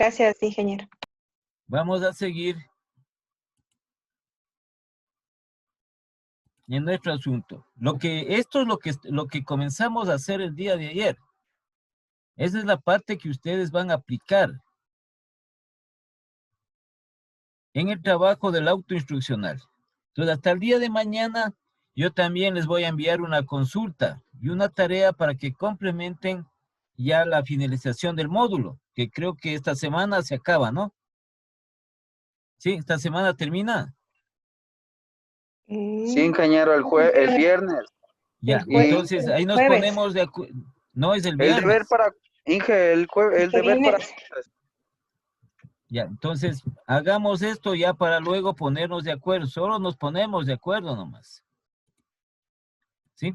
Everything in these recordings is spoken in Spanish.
Gracias, ingeniero. Vamos a seguir en nuestro asunto. Esto es lo que comenzamos a hacer el día de ayer. Esa es la parte que ustedes van a aplicar en el trabajo del autoinstruccional. Entonces, hasta el día de mañana, yo también les voy a enviar una consulta y una tarea para que complementen ya la finalización del módulo, que creo que esta semana se acaba, ¿no? Sí, esta semana termina. Sí, ingeniero, el viernes. Ya, Y entonces ahí nos jueves. ponemos de acuerdo. No, es el el deber viernes. para, Inge, el deber viene. para... Ya, entonces hagamos esto ya para luego ponernos de acuerdo. Solo nos ponemos de acuerdo nomás. ¿Sí?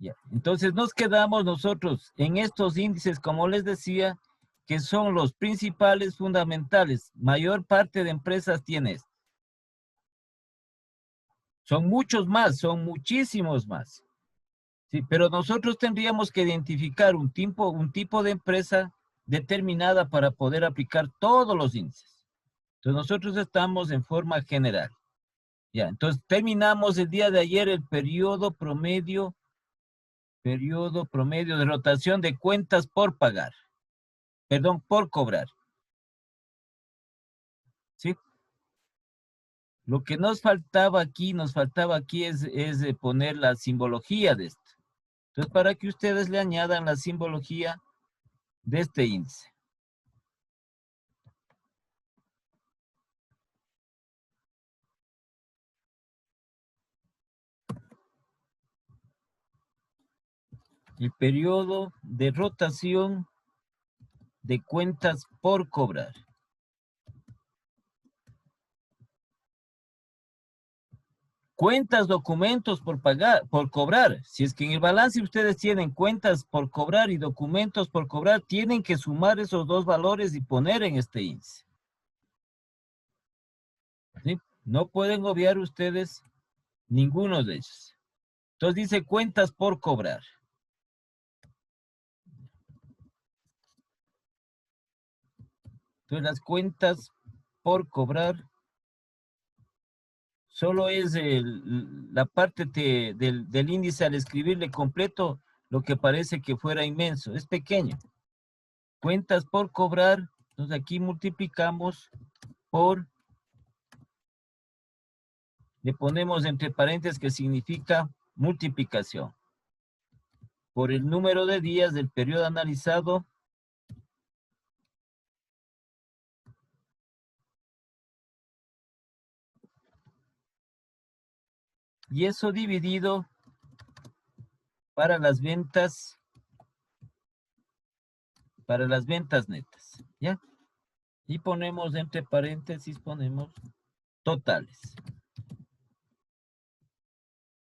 Ya, entonces nos quedamos nosotros en estos índices, como les decía, que son los principales, fundamentales. Mayor parte de empresas tiene esto. Son muchos más, son muchísimos más. Sí, pero nosotros tendríamos que identificar un tipo de empresa determinada para poder aplicar todos los índices. Entonces nosotros estamos en forma general. Ya, entonces terminamos el día de ayer el periodo promedio de rotación de cuentas por pagar. Perdón, por cobrar. ¿Sí? Lo que nos faltaba aquí es poner la simbología de esto. Entonces, para que ustedes le añadan la simbología de este índice. El periodo de rotación de cuentas por cobrar. Cuentas, documentos por pagar, por cobrar. Si es que en el balance ustedes tienen cuentas por cobrar y documentos por cobrar, tienen que sumar esos dos valores y poner en este índice. ¿Sí? No pueden obviar ustedes ninguno de ellos. Entonces dice cuentas por cobrar. Entonces las cuentas por cobrar solo es la parte del índice al escribirle completo, lo que parece que fuera inmenso, es pequeño. Cuentas por cobrar, entonces aquí multiplicamos por, le ponemos entre paréntesis que significa multiplicación, por el número de días del periodo analizado y eso dividido para las ventas netas, ¿ya? Y ponemos entre paréntesis, ponemos totales.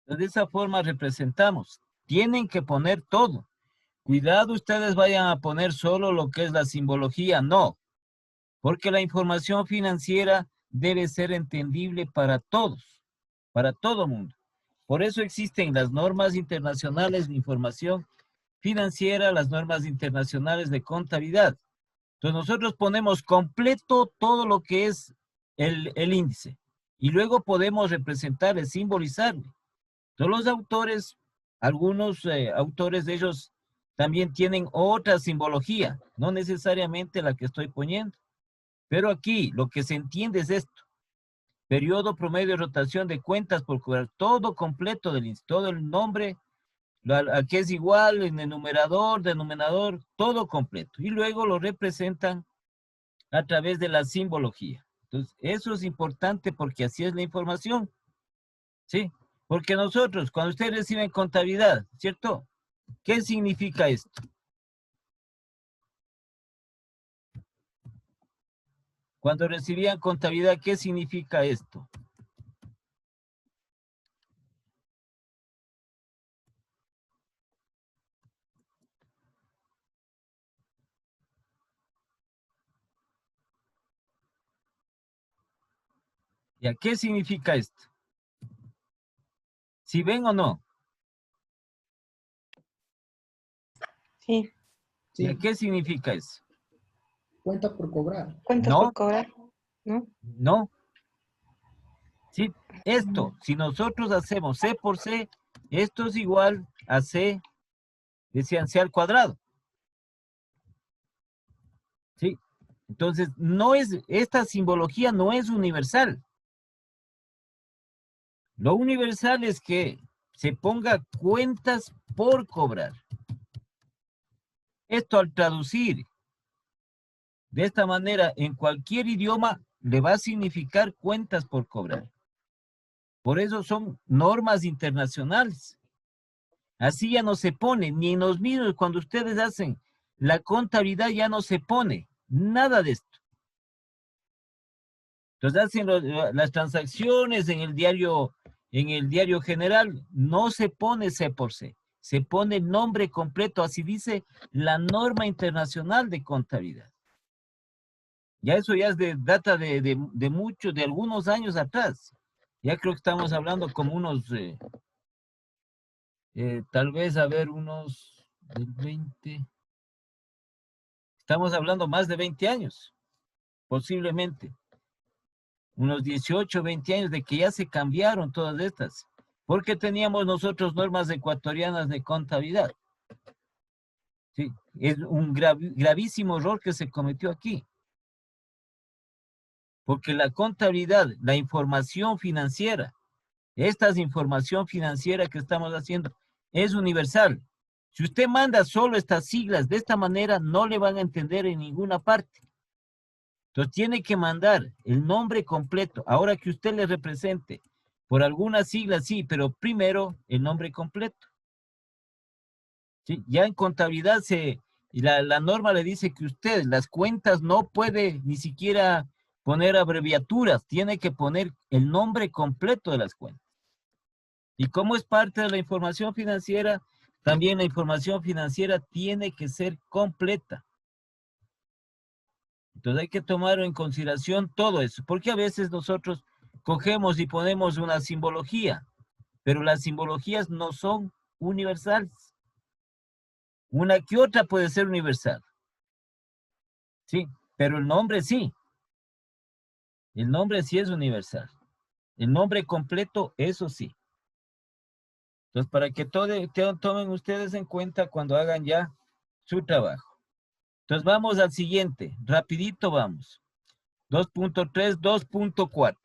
De esa forma representamos. Tienen que poner todo. Cuidado, ustedes vayan a poner solo lo que es la simbología, no. Porque la información financiera debe ser entendible para todos, para todo mundo. Por eso existen las normas internacionales de información financiera, las normas internacionales de contabilidad. Entonces nosotros ponemos completo todo lo que es el índice y luego podemos representarle, simbolizarle. Todos los autores, algunos autores de ellos también tienen otra simbología, no necesariamente la que estoy poniendo. Pero aquí lo que se entiende es esto. Periodo promedio de rotación de cuentas por cobrar, todo completo del índice, todo el nombre, aquí es igual en el numerador, denominador, todo completo. Y luego lo representan a través de la simbología. Entonces, eso es importante porque así es la información. ¿Sí? Porque nosotros, cuando ustedes reciben contabilidad, ¿cierto? ¿Qué significa esto? Cuando recibían contabilidad, ¿qué significa esto? ¿Ya qué significa esto? ¿Si ven o no? Sí. ¿Ya qué significa eso? Cuenta por cobrar. Cuentas No. por cobrar, ¿no? No. Sí, esto, si nosotros hacemos C por C, esto es igual a C, decían C al cuadrado. Sí, entonces esta simbología no es universal. Lo universal es que se ponga cuentas por cobrar. Esto al traducir de esta manera en cualquier idioma le va a significar cuentas por cobrar. Por eso son normas internacionales. Así ya no se pone, ni en los mismos, cuando ustedes hacen la contabilidad ya no se pone nada de esto. Entonces hacen las transacciones en el diario general, no se pone C por C, se pone el nombre completo, así dice la norma internacional de contabilidad. Ya eso ya es data de mucho, de algunos años atrás. Ya creo que estamos hablando como unos, tal vez, a ver, unos del 20. Estamos hablando más de 20 años, posiblemente. Unos 18, 20 años de que ya se cambiaron todas estas. Porque teníamos nosotros normas ecuatorianas de contabilidad. Sí, es un gravísimo error que se cometió aquí. Porque la contabilidad, la información financiera, esta es información financiera que estamos haciendo, es universal. Si usted manda solo estas siglas de esta manera, no le van a entender en ninguna parte. Entonces tiene que mandar el nombre completo. Ahora que usted le represente por alguna sigla, sí, pero primero el nombre completo. ¿Sí? Ya en contabilidad la norma le dice que usted las cuentas no puede ni siquiera poner abreviaturas, tiene que poner el nombre completo de las cuentas. Y como es parte de la información financiera, también la información financiera tiene que ser completa. Entonces hay que tomar en consideración todo eso, porque a veces nosotros cogemos y ponemos una simbología, pero las simbologías no son universales. Una que otra puede ser universal, sí, pero el nombre sí. El nombre sí es universal. El nombre completo, eso sí. Entonces, para que tomen ustedes en cuenta cuando hagan ya su trabajo. Entonces, vamos al siguiente. Rapidito vamos. 2.3, 2.4.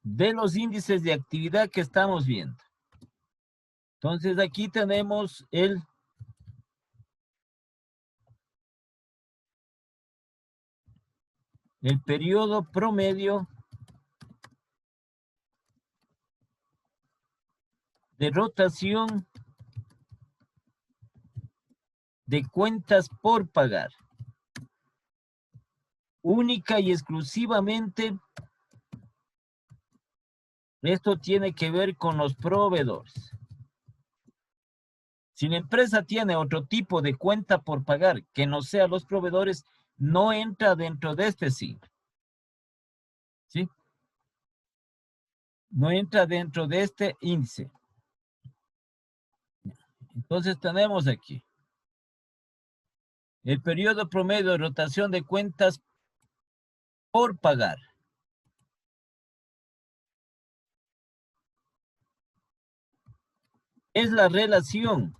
De los índices de actividad que estamos viendo. Entonces, aquí tenemos el periodo promedio de rotación de cuentas por pagar. Única y exclusivamente, esto tiene que ver con los proveedores. Si la empresa tiene otro tipo de cuenta por pagar que no sea los proveedores, no entra dentro de este signo. ¿Sí? No entra dentro de este índice. Entonces tenemos aquí el periodo promedio de rotación de cuentas por pagar. Es la relación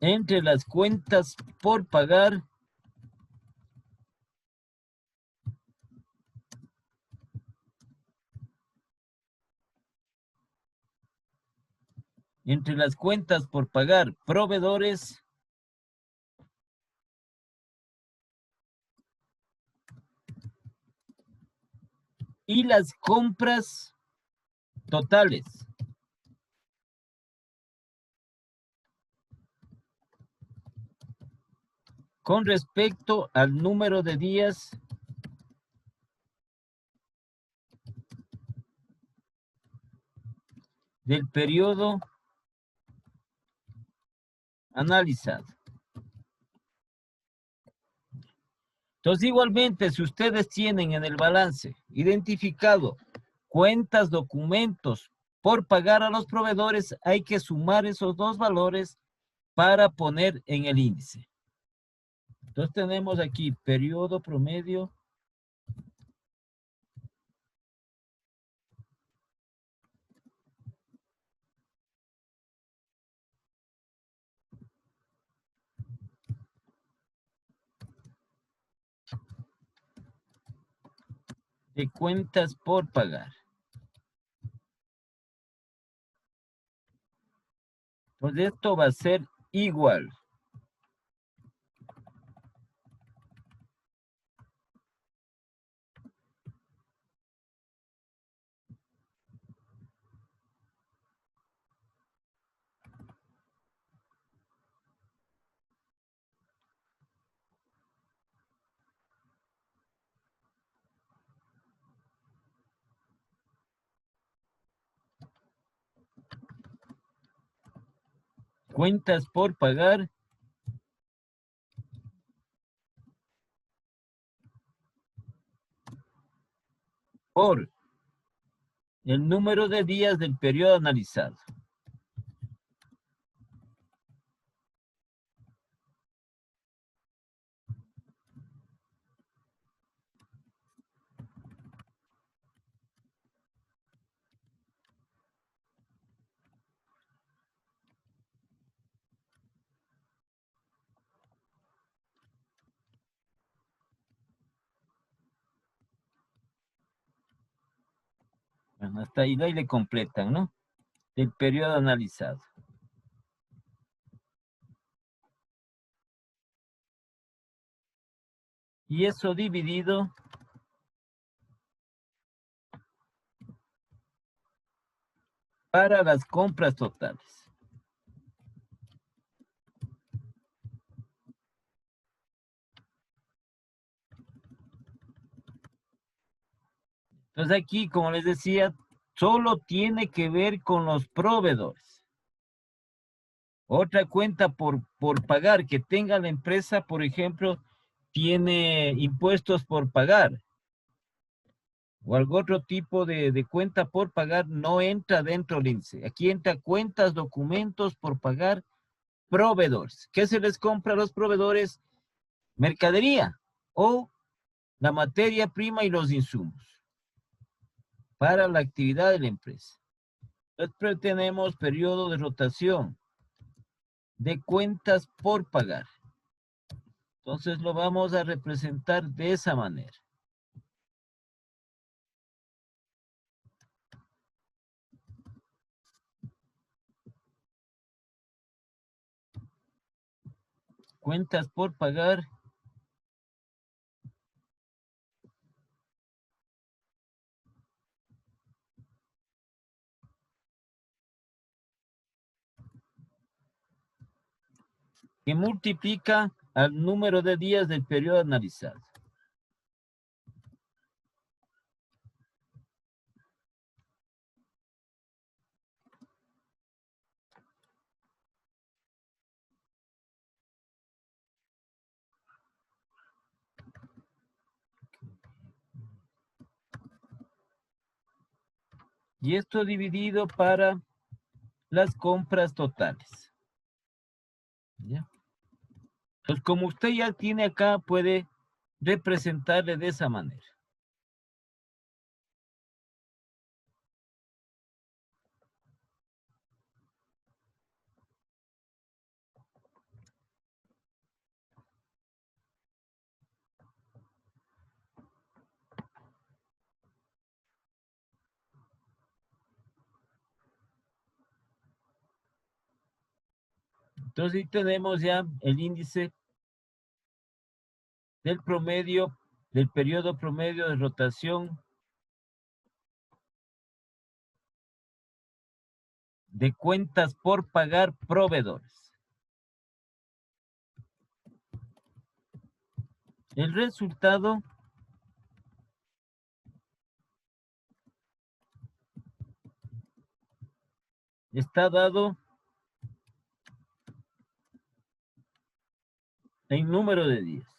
entre las cuentas por pagar proveedores y las compras totales. Con respecto al número de días del periodo analizado. Entonces, igualmente, si ustedes tienen en el balance identificado cuentas, documentos por pagar a los proveedores, hay que sumar esos dos valores para poner en el índice. Entonces tenemos aquí periodo promedio de cuentas por pagar. Pues esto va a ser igual. Cuentas por pagar por el número de días del periodo analizado. Bueno, hasta ahí le completan, ¿no? Del periodo analizado. Y eso dividido para las compras totales. Entonces aquí, como les decía, solo tiene que ver con los proveedores. Otra cuenta por pagar que tenga la empresa, por ejemplo, tiene impuestos por pagar o algún otro tipo de cuenta por pagar, no entra dentro del índice. Aquí entra cuentas, documentos por pagar, proveedores. ¿Qué se les compra a los proveedores? Mercadería o la materia prima y los insumos para la actividad de la empresa. Después tenemos periodo de rotación de cuentas por pagar. Entonces lo vamos a representar de esa manera. Cuentas por pagar que multiplica al número de días del periodo analizado. Y esto dividido para las compras totales. ¿Ya? Entonces, como usted ya tiene acá, puede representarle de esa manera. Entonces, tenemos ya el índice del promedio, del periodo promedio de rotación de cuentas por pagar proveedores. El resultado está dado en número de días.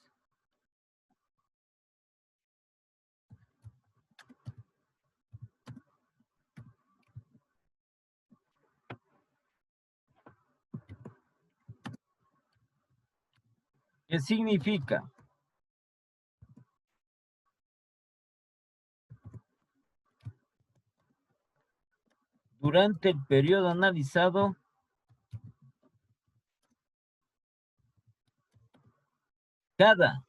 ¿Qué significa? Durante el periodo analizado, cada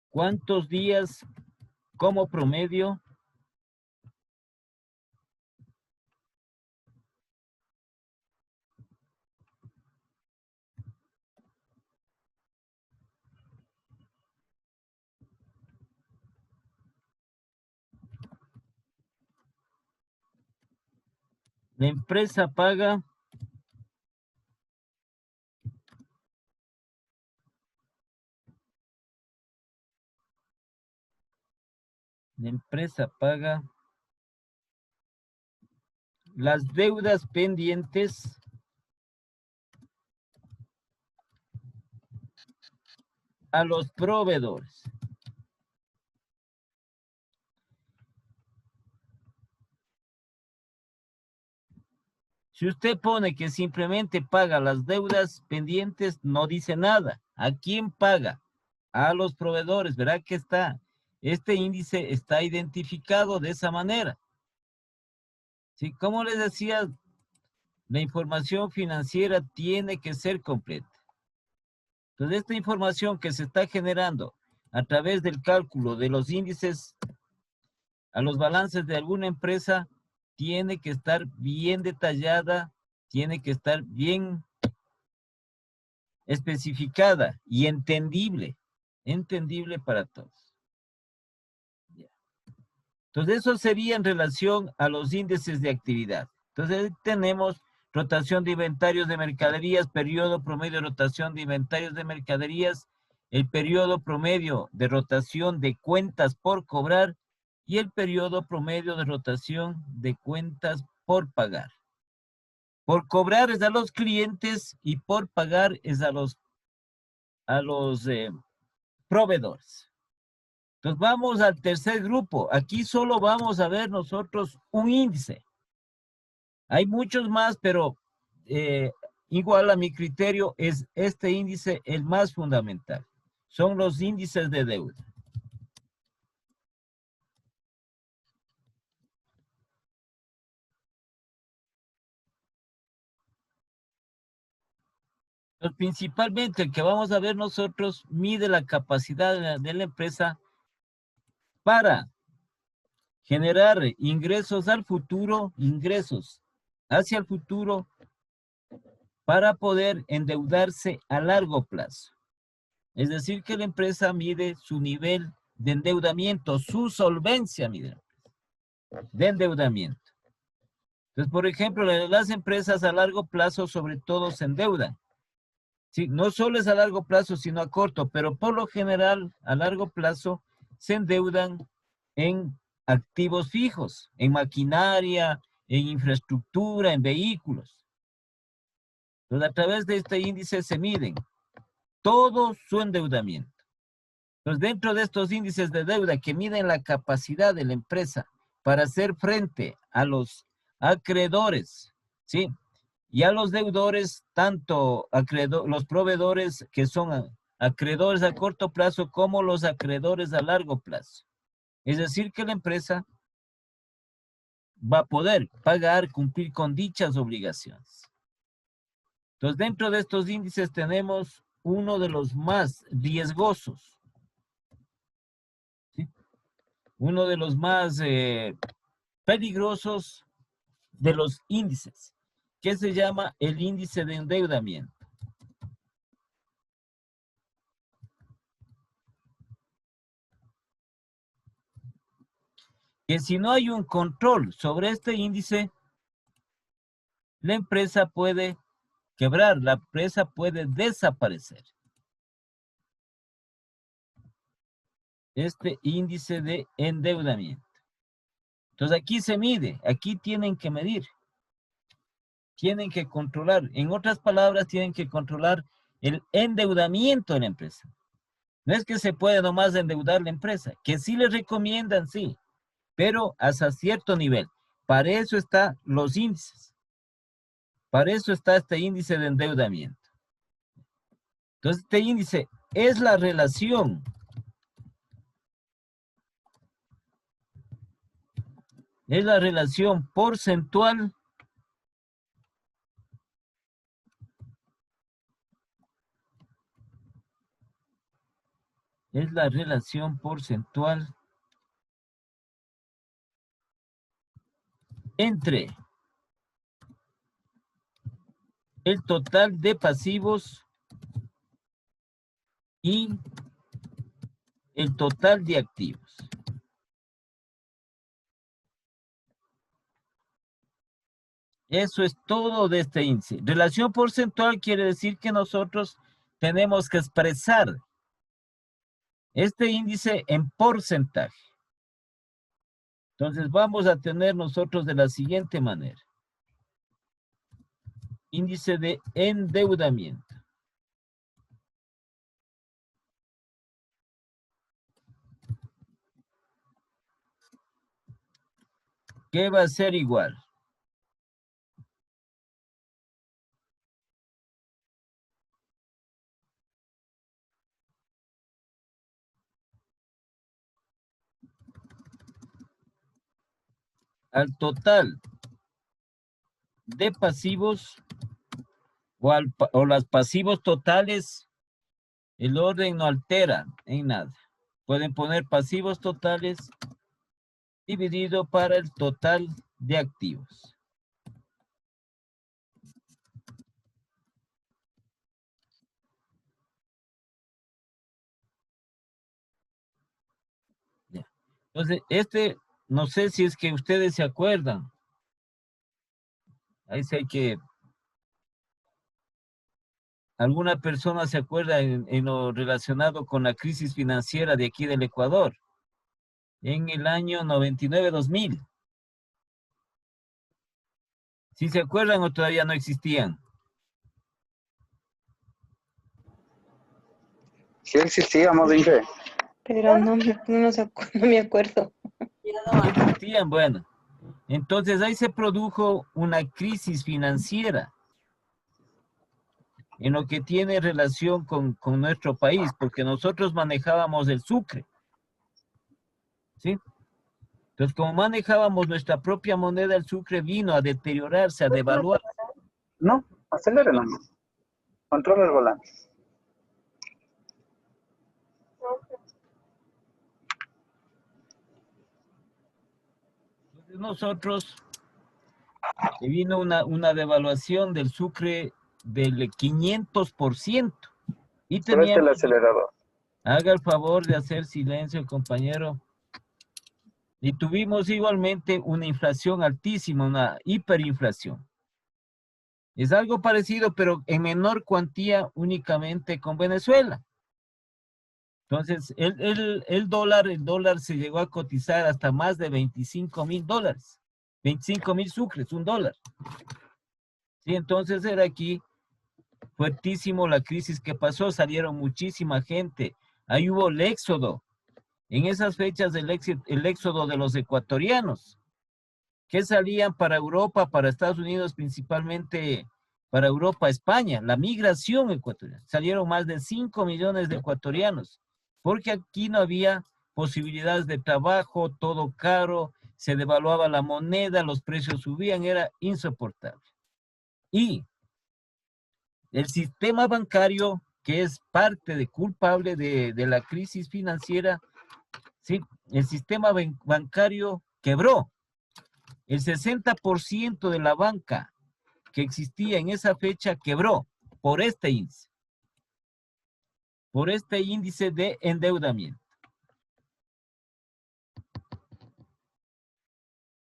¿cuántos días como promedio la empresa paga las deudas pendientes a los proveedores? Si usted pone que simplemente paga las deudas pendientes, no dice nada. ¿A quién paga? A los proveedores. Verá que este índice está identificado de esa manera. ¿Sí? Como les decía, la información financiera tiene que ser completa. Entonces, esta información que se está generando a través del cálculo de los índices a los balances de alguna empresa tiene que estar bien detallada, tiene que estar bien especificada y entendible para todos. Entonces, eso sería en relación a los índices de actividad. Entonces, tenemos rotación de inventarios de mercaderías, periodo promedio de rotación de inventarios de mercaderías, el periodo promedio de rotación de cuentas por cobrar y el periodo promedio de rotación de cuentas por pagar. Por cobrar es a los clientes y por pagar es a los proveedores. Entonces vamos al tercer grupo. Aquí solo vamos a ver nosotros un índice. Hay muchos más, pero igual a mi criterio es este índice el más fundamental. Son los índices de deuda. Entonces, principalmente el que vamos a ver nosotros mide la capacidad de la empresa para generar ingresos al futuro, ingresos hacia el futuro para poder endeudarse a largo plazo. Es decir, que la empresa mide su nivel de endeudamiento, su solvencia mide de endeudamiento. Entonces, por ejemplo, las empresas a largo plazo sobre todo se endeudan. Sí, no solo es a largo plazo, sino a corto, pero por lo general a largo plazo se endeudan en activos fijos, en maquinaria, en infraestructura, en vehículos. Entonces, a través de este índice se miden todo su endeudamiento. Entonces, dentro de estos índices de deuda que miden la capacidad de la empresa para hacer frente a los acreedores, ¿sí? Y a los deudores, tanto los proveedores que son acreedores a corto plazo como los acreedores a largo plazo. Es decir, que la empresa va a poder pagar, cumplir con dichas obligaciones. Entonces, dentro de estos índices tenemos uno de los más riesgosos, ¿sí? Uno de los más peligrosos de los índices, que se llama el índice de endeudamiento. Que si no hay un control sobre este índice, la empresa puede quebrar, la empresa puede desaparecer. Este índice de endeudamiento. Entonces aquí se mide, aquí tienen que medir, tienen que controlar. En otras palabras, tienen que controlar el endeudamiento de la empresa. No es que se puede nomás endeudar la empresa, que sí les recomiendan, sí, pero hasta cierto nivel. Para eso están los índices. Para eso está este índice de endeudamiento. Entonces, este índice es la relación porcentual entre el total de pasivos y el total de activos. Eso es todo de este índice. Relación porcentual quiere decir que nosotros tenemos que expresar este índice en porcentaje. Entonces vamos a tener nosotros de la siguiente manera. Índice de endeudamiento. ¿Qué va a ser igual? Al total de pasivos o los pasivos totales, el orden no altera en nada. Pueden poner pasivos totales dividido para el total de activos. Ya. Entonces, no sé si es que ustedes se acuerdan. Ahí sí hay que... ¿Alguna persona se acuerda en lo relacionado con la crisis financiera de aquí del Ecuador? En el año 99-2000. ¿Sí se acuerdan o todavía no existían? Sí existíamos, Inge. Pero no me acuerdo. No existían, bueno. Entonces ahí se produjo una crisis financiera en lo que tiene relación con nuestro país, porque nosotros manejábamos el sucre, ¿sí? Entonces, como manejábamos nuestra propia moneda, el sucre vino a deteriorarse, a devaluar. No, acelere nomás. Controla el volante. Entonces nosotros, vino una devaluación del sucre del 500%. Y Suelte el teníamos, acelerador. haga el favor de hacer silencio, compañero. Y tuvimos igualmente una inflación altísima, una hiperinflación. Es algo parecido, pero en menor cuantía únicamente con Venezuela. Entonces, el dólar se llegó a cotizar hasta más de $25,000. 25,000 sucres, $1. Sí, entonces era aquí fuertísimo la crisis que pasó, salieron muchísima gente. Ahí hubo el éxodo. En esas fechas el éxodo de los ecuatorianos, que salían para Europa, para Estados Unidos, principalmente para Europa, España, la migración ecuatoriana. Salieron más de 5 millones de ecuatorianos, porque aquí no había posibilidades de trabajo, todo caro, se devaluaba la moneda, los precios subían, era insoportable. Y el sistema bancario, que es parte de culpable de la crisis financiera, ¿sí? El sistema bancario quebró. El 60% de la banca que existía en esa fecha quebró por este índice de endeudamiento.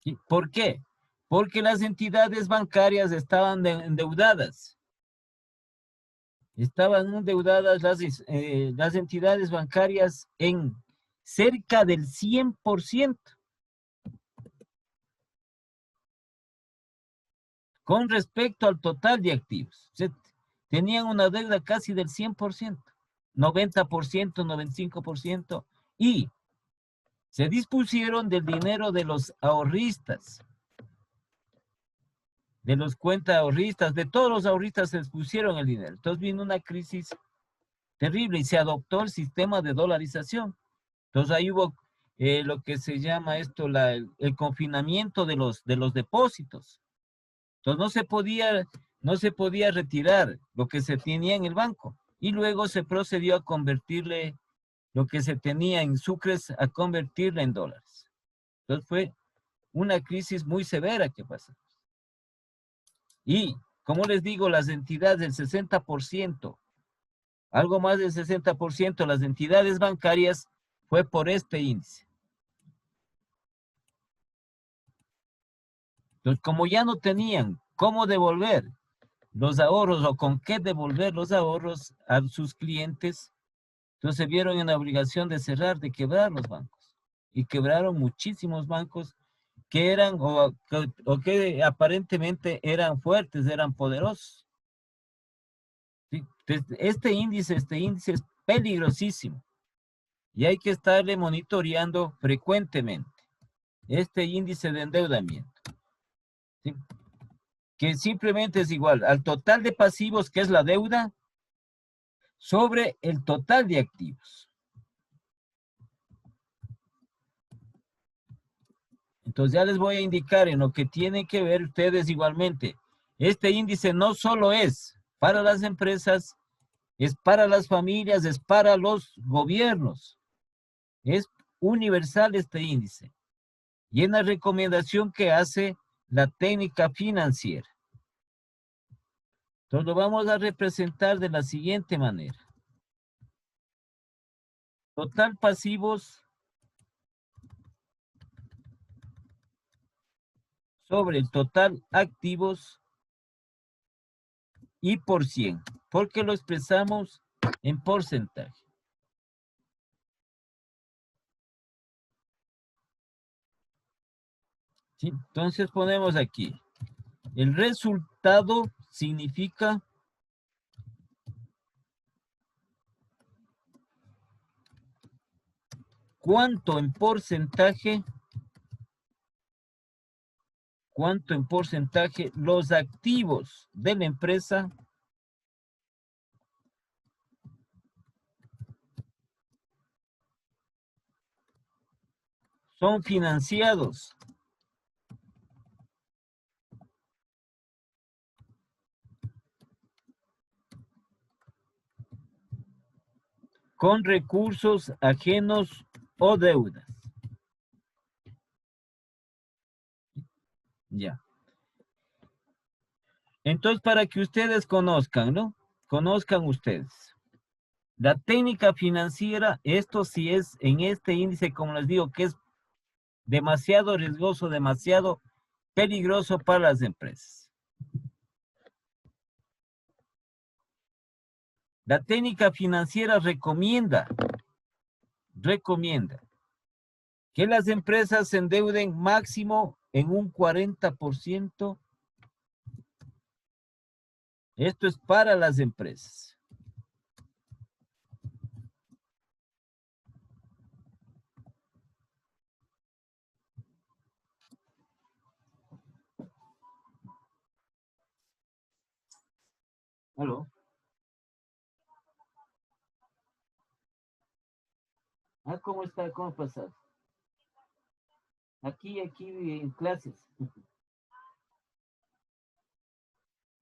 ¿Sí? ¿Por qué? Porque las entidades bancarias estaban endeudadas. Estaban endeudadas las entidades bancarias en cerca del 100%. Con respecto al total de activos. Tenían una deuda casi del 100%, 90%, 95%, y se dispusieron del dinero de los ahorristas, de los cuenta ahorristas, de todos los ahorristas se dispusieron el dinero. Entonces vino una crisis terrible y se adoptó el sistema de dolarización. Entonces ahí hubo lo que se llama esto, el confinamiento de los depósitos. Entonces no se podía retirar lo que se tenía en el banco. Y luego se procedió a convertirle lo que se tenía en sucres, a convertirle en dólares. Entonces fue una crisis muy severa que pasó. Y, como les digo, las entidades del 60%, algo más del 60%, las entidades bancarias, fue por este índice. Entonces, como ya no tenían cómo devolver los ahorros o con qué devolver los ahorros a sus clientes, entonces se vieron en la obligación de cerrar, de quebrar los bancos. Y quebraron muchísimos bancos que eran o que aparentemente eran fuertes, eran poderosos. ¿Sí? Este índice es peligrosísimo y hay que estarle monitoreando frecuentemente. Este índice de endeudamiento, ¿sí? Que simplemente es igual al total de pasivos, que es la deuda, sobre el total de activos. Entonces ya les voy a indicar en lo que tienen que ver ustedes igualmente. Este índice no solo es para las empresas, es para las familias, es para los gobiernos. Es universal este índice. Y en la recomendación que hace la técnica financiera. Entonces lo vamos a representar de la siguiente manera. Total pasivos sobre el total activos y por 100, porque lo expresamos en porcentaje. ¿Sí? Entonces ponemos aquí. El resultado significa cuánto en porcentaje los activos de la empresa son financiados con recursos ajenos o deudas. Ya. Entonces, para que ustedes conozcan, ¿no? Conozcan ustedes. La técnica financiera, esto sí es en este índice, como les digo, que es demasiado riesgoso, demasiado peligroso para las empresas. La técnica financiera recomienda que las empresas se endeuden máximo en un 40%. Esto es para las empresas. ¿Aló? Ah, ¿cómo está? ¿Cómo pasa? Aquí en clases.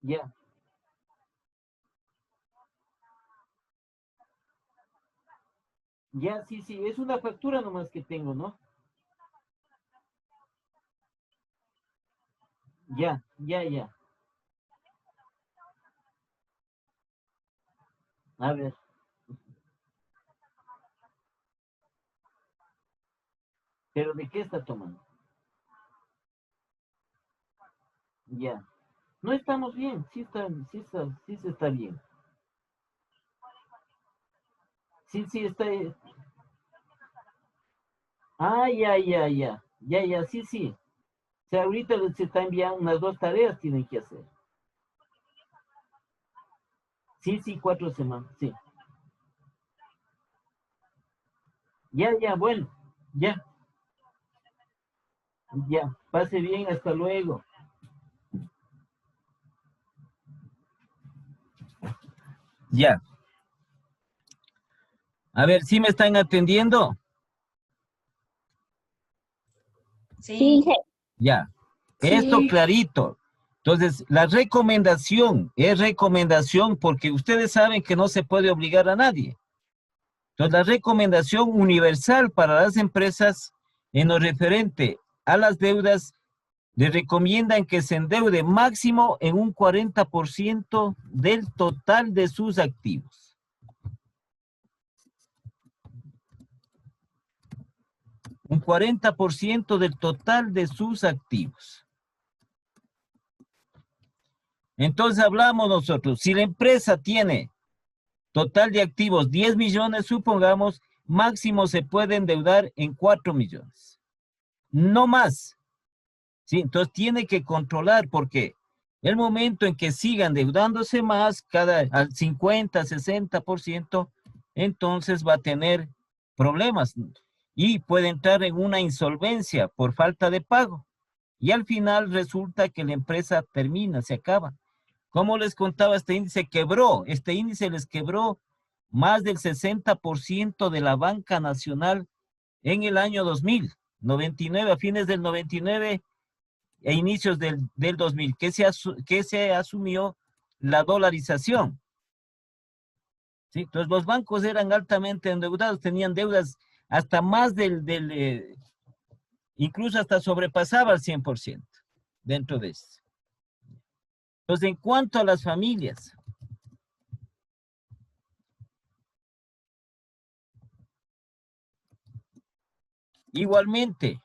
Ya. Ya, sí, es una factura nomás que tengo, ¿no? Ya. A ver, ¿pero de qué está tomando? Ya. No estamos bien, sí se está bien. Sí, está. Ah, ya, sí. O sea, ahorita se está enviando unas 2 tareas, tienen que hacer. Sí, 4 semanas, sí. Ya, bueno, ya, pase bien, hasta luego. Ya. A ver, ¿sí me están atendiendo? Sí, Ya. Esto sí. clarito. Entonces, la recomendación es recomendación porque ustedes saben que no se puede obligar a nadie. Entonces, la recomendación universal para las empresas en lo referente a las deudas, les recomiendan que se endeude máximo en un 40% del total de sus activos. Un 40% del total de sus activos. Entonces hablamos nosotros, si la empresa tiene total de activos 10 millones, supongamos, máximo se puede endeudar en 4 millones. No más. ¿Sí? Entonces tiene que controlar porque el momento en que siga endeudándose más, al 50, 60%, entonces va a tener problemas y puede entrar en una insolvencia por falta de pago. Y al final resulta que la empresa termina, se acaba. Como les contaba, este índice quebró, este índice les quebró más del 60% de la banca nacional en el año 2000, 99, a fines del 99 e inicios del 2000, que se asumió la dolarización. ¿Sí? Entonces los bancos eran altamente endeudados, tenían deudas hasta más incluso hasta sobrepasaba el 100% dentro de eso. Entonces, en cuanto a las familias, igualmente,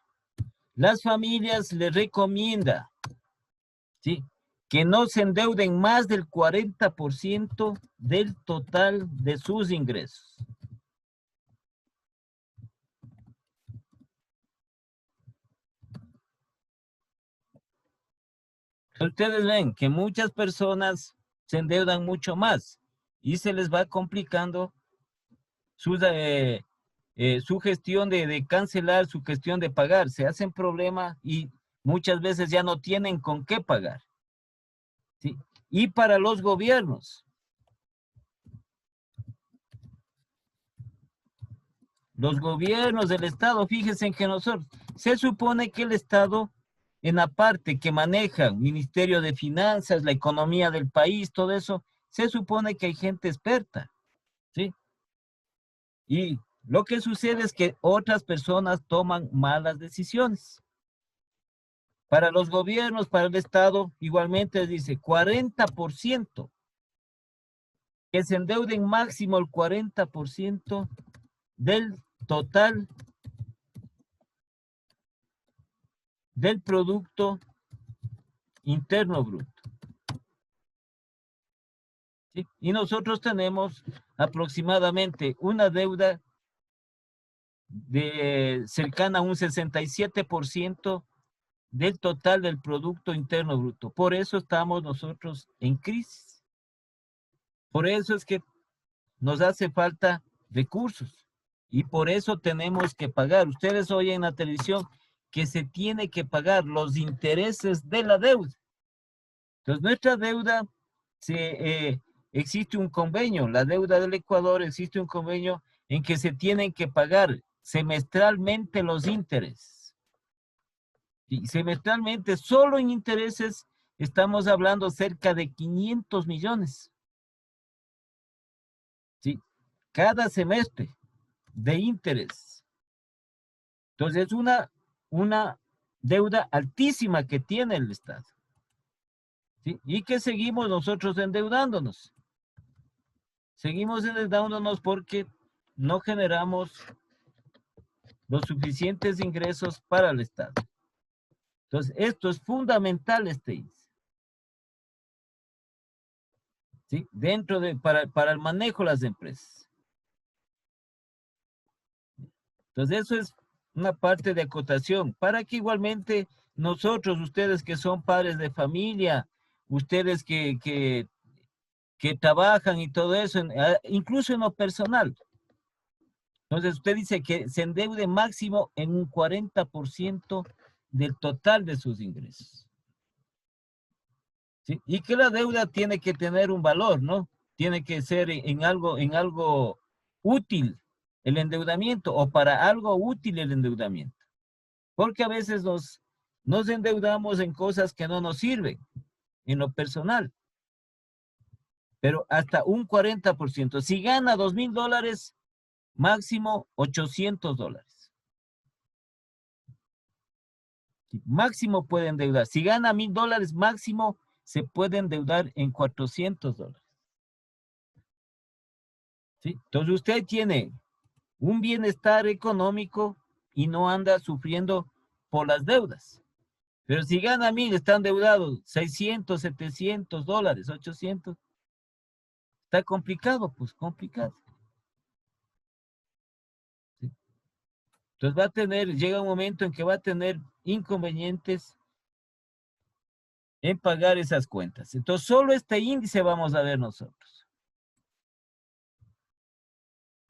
las familias les recomienda, ¿sí?, que no se endeuden más del 40% del total de sus ingresos. Ustedes ven que muchas personas se endeudan mucho más y se les va complicando su gestión de cancelar, su gestión de pagar. Se hacen problemas y muchas veces ya no tienen con qué pagar. ¿Sí? Y para los gobiernos del Estado, fíjense que nosotros, se supone que el Estado, en la parte que maneja Ministerio de Finanzas, la economía del país, todo eso, se supone que hay gente experta, ¿sí? Y lo que sucede es que otras personas toman malas decisiones. Para los gobiernos, para el Estado, igualmente dice 40%, que se endeuden máximo el 40% del total del Producto Interno Bruto. ¿Sí? Y nosotros tenemos aproximadamente una deuda cercana a un 67% del total del Producto Interno Bruto. Por eso estamos nosotros en crisis. Por eso es que nos hace falta recursos y por eso tenemos que pagar. Ustedes oyen en la televisión que se tiene que pagar los intereses de la deuda. Entonces, nuestra deuda, existe un convenio, la deuda del Ecuador, existe un convenio en que se tienen que pagar semestralmente los intereses. Y semestralmente, solo en intereses, estamos hablando cerca de 500 millones. ¿Sí? Cada semestre de interés. Entonces, es una deuda altísima que tiene el Estado. ¿Sí? Y que seguimos nosotros endeudándonos. Seguimos endeudándonos porque no generamos los suficientes ingresos para el Estado. Entonces, esto es fundamental, este índice. ¿Sí? Para el manejo de las empresas. Entonces, eso es una parte de acotación, para que igualmente nosotros, ustedes que son padres de familia, ustedes que trabajan y todo eso, incluso en lo personal. Entonces, usted dice que se endeude máximo en un 40% del total de sus ingresos. ¿Sí? Y que la deuda tiene que tener un valor, ¿no? Tiene que ser en algo útil el endeudamiento o para algo útil el endeudamiento. Porque a veces nos endeudamos en cosas que no nos sirven en lo personal. Pero hasta un 40%. Si gana $2,000, máximo $800. Máximo puede endeudar. Si gana $1,000, máximo se puede endeudar en $400. ¿Sí? Entonces usted tiene un bienestar económico y no anda sufriendo por las deudas. Pero si gana 1,000, está endeudado $600, $700, $800. Está complicado, pues complicado. ¿Sí? Entonces llega un momento en que va a tener inconvenientes en pagar esas cuentas. Entonces solo este índice vamos a ver nosotros.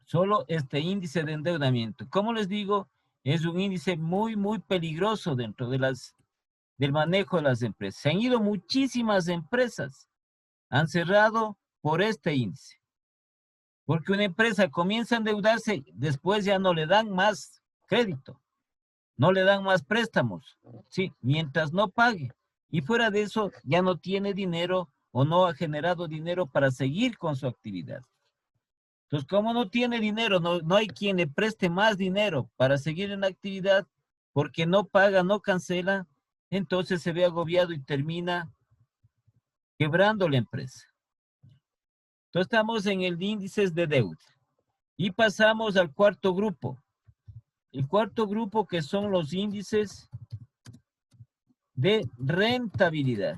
Solo este índice de endeudamiento. Como les digo, es un índice muy, muy peligroso dentro de del manejo de las empresas. Se han ido muchísimas empresas, han cerrado por este índice. Porque una empresa comienza a endeudarse, después ya no le dan más crédito, no le dan más préstamos, ¿sí? Mientras no pague. Y fuera de eso, ya no tiene dinero o no ha generado dinero para seguir con su actividad. Entonces, como no tiene dinero, no hay quien le preste más dinero para seguir en la actividad, porque no paga, no cancela, entonces se ve agobiado y termina quebrando la empresa. Entonces, estamos en el índice de deuda. Y pasamos al cuarto grupo. El cuarto grupo, que son los índices de rentabilidad.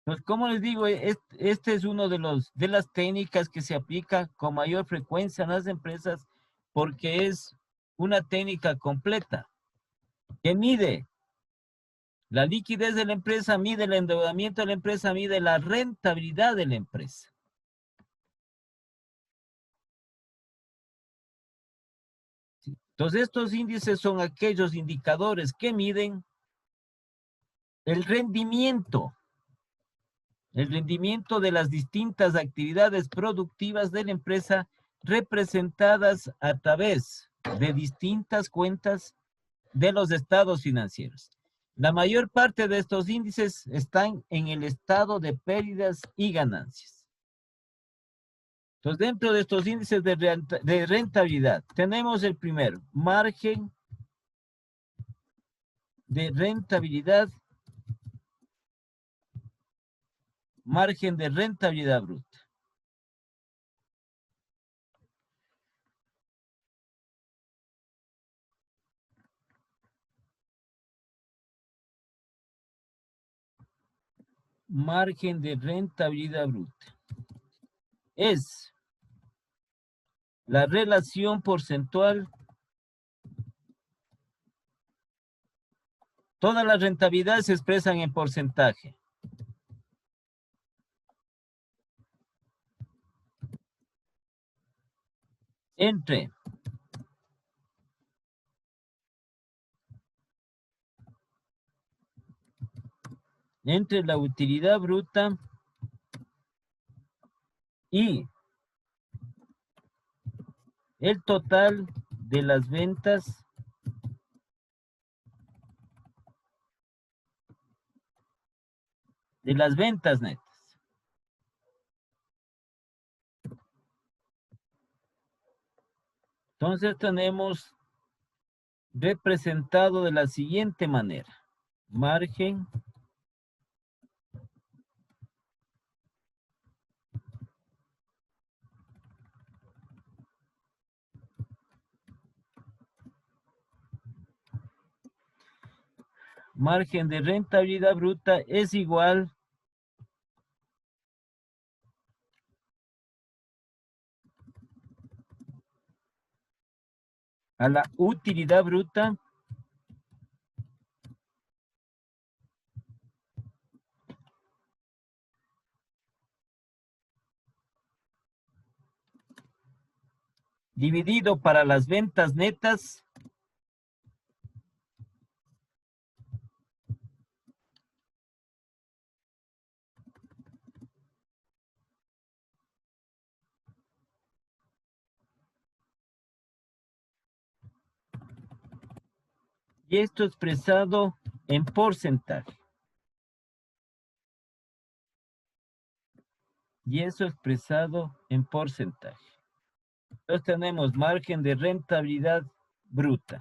Pues como les digo, este es uno de las técnicas que se aplica con mayor frecuencia en las empresas, porque es una técnica completa que mide la liquidez de la empresa, mide el endeudamiento de la empresa, mide la rentabilidad de la empresa. ¿Sí? Entonces estos índices son aquellos indicadores que miden el rendimiento de las distintas actividades productivas de la empresa, representadas a través de distintas cuentas de los estados financieros. La mayor parte de estos índices están en el estado de pérdidas y ganancias. Entonces, dentro de estos índices de rentabilidad, tenemos el primero, margen de rentabilidad, margen de rentabilidad bruta. Margen de rentabilidad bruta. Es la relación porcentual. Todas las rentabilidades se expresan en porcentaje. Entre la utilidad bruta y el total de las ventas netas. Entonces tenemos representado de la siguiente manera. Margen de rentabilidad bruta es igual a la utilidad bruta dividido para las ventas netas Y esto expresado en porcentaje. Y eso expresado en porcentaje. Entonces tenemos margen de rentabilidad bruta.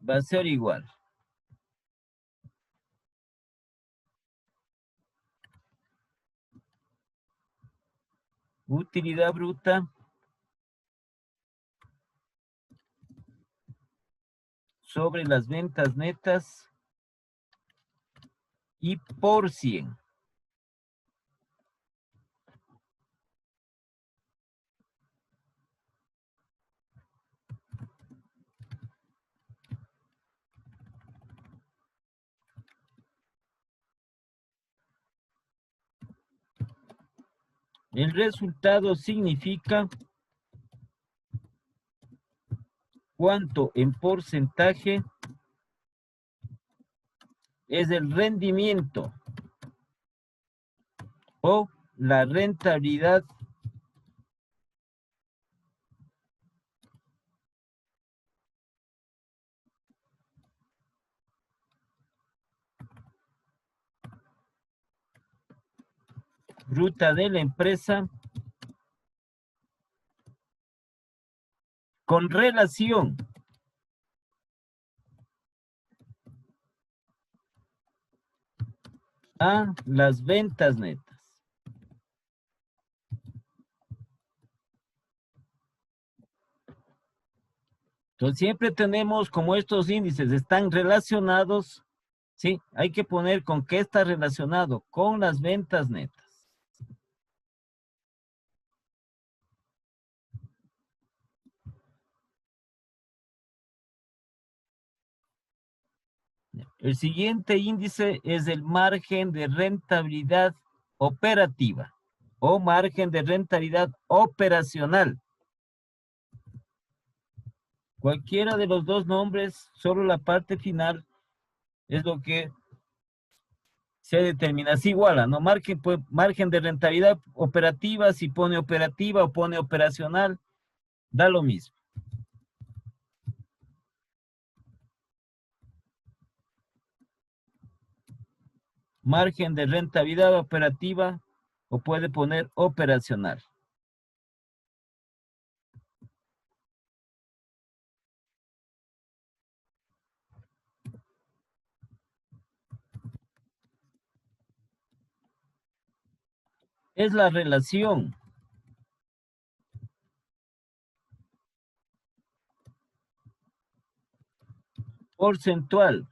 Va a ser igual. Utilidad bruta sobre las ventas netas y por 100. El resultado significa cuánto en porcentaje es el rendimiento o la rentabilidad bruta de la empresa con relación a las ventas netas. Entonces siempre tenemos, como estos índices están relacionados, ¿sí? Hay que poner con qué está relacionado, con las ventas netas. El siguiente índice es el margen de rentabilidad operativa o margen de rentabilidad operacional. Cualquiera de los dos nombres, solo la parte final es lo que se determina. Es igual, ¿no? Margen de rentabilidad operativa, si pone operativa o pone operacional, da lo mismo. Margen de rentabilidad operativa o puede poner operacional. Es la relación porcentual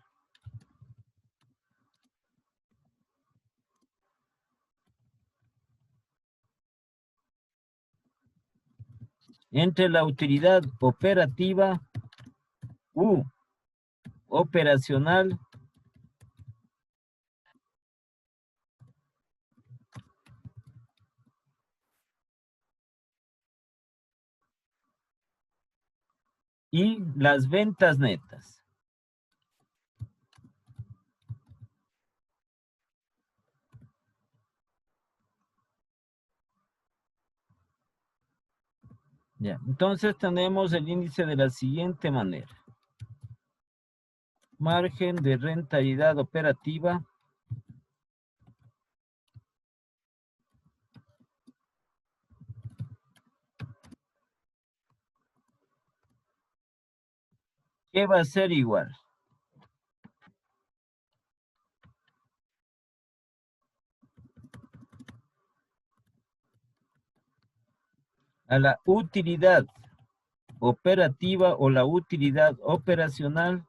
entre la utilidad operativa u operacional y las ventas netas. Ya, entonces tenemos el índice de la siguiente manera. Margen de rentabilidad operativa que va a ser igual a la utilidad operativa o la utilidad operacional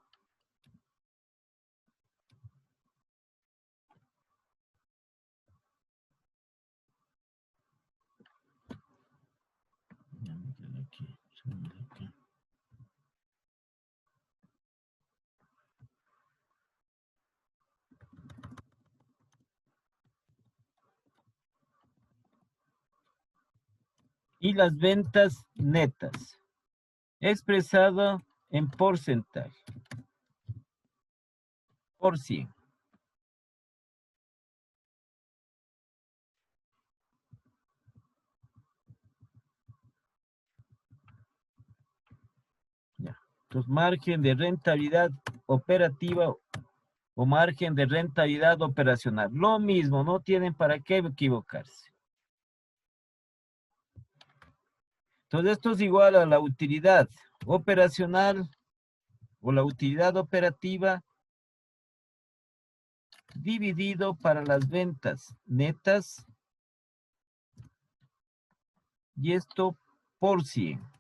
y las ventas netas, expresado en porcentaje, por 100. Entonces, margen de rentabilidad operativa o margen de rentabilidad operacional. Lo mismo, no tienen para qué equivocarse. Entonces, esto es igual a la utilidad operacional o la utilidad operativa dividido para las ventas netas, y esto por 100.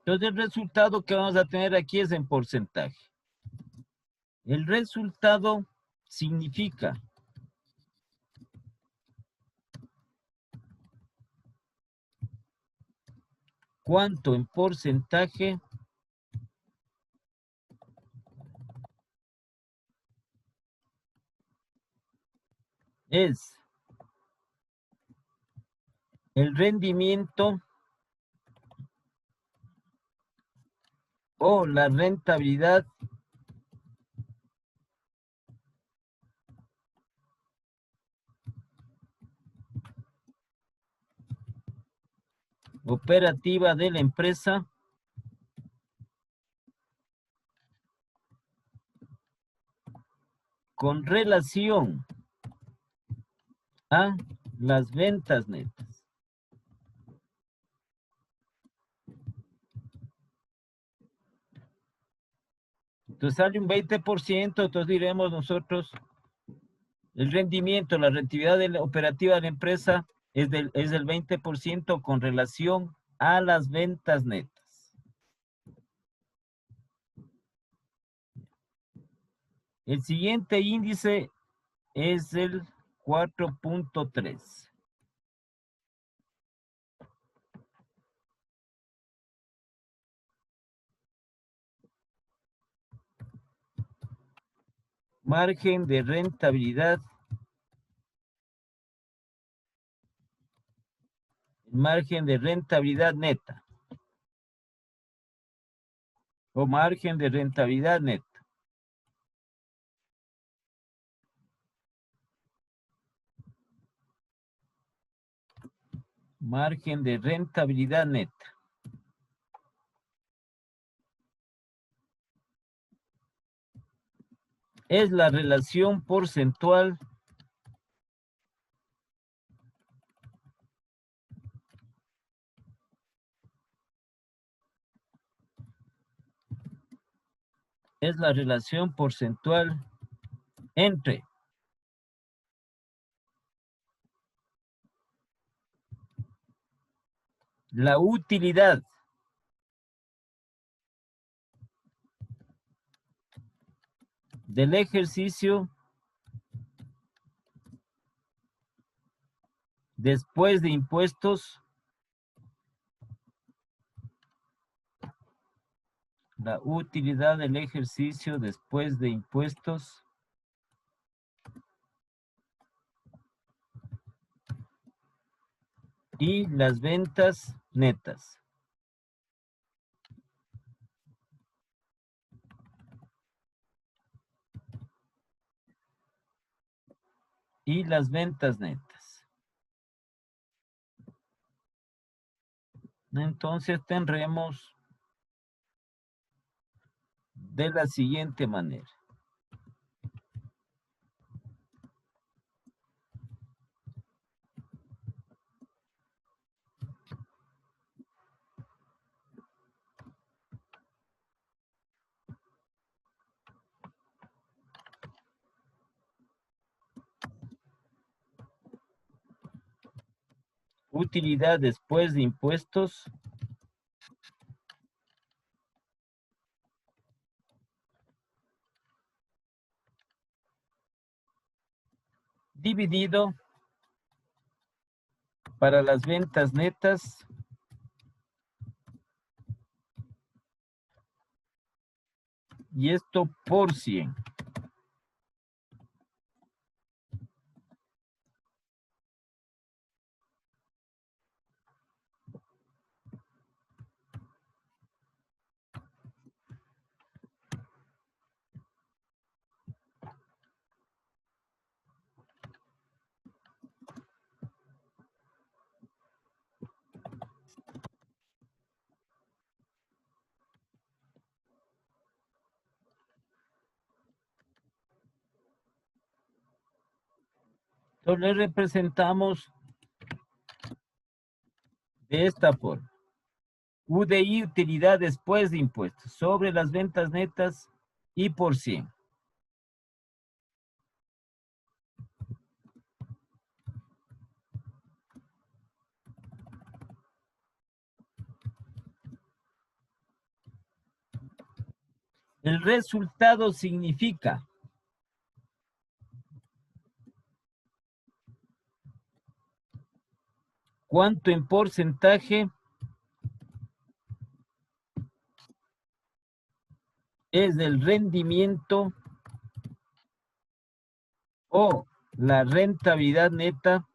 Entonces el resultado que vamos a tener aquí es en porcentaje. El resultado significa cuánto en porcentaje es el rendimiento o la rentabilidad operativa de la empresa con relación a las ventas netas. Entonces sale un 20%, entonces diremos nosotros el rendimiento, la rentabilidad operativa de la empresa es del 20% con relación a las ventas netas. El siguiente índice es el 4.3. Margen de rentabilidad. Margen de rentabilidad neta. O margen de rentabilidad neta. Margen de rentabilidad neta. Es la relación porcentual entre la utilidad del ejercicio después de impuestos, la utilidad del ejercicio después de impuestos y las ventas netas. Y las ventas netas. Entonces tendremos de la siguiente manera. Utilidad después de impuestos dividido para las ventas netas y esto por 100. Entonces le representamos de esta forma. UDI, utilidad después de impuestos, sobre las ventas netas y por 100. El resultado significa cuánto en porcentaje es el rendimiento o la rentabilidad neta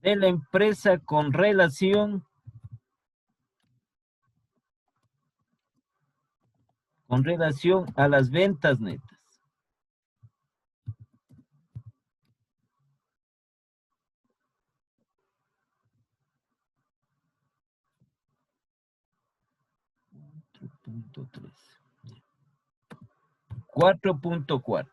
de la empresa con relación a las ventas netas. Punto 3. 4.4.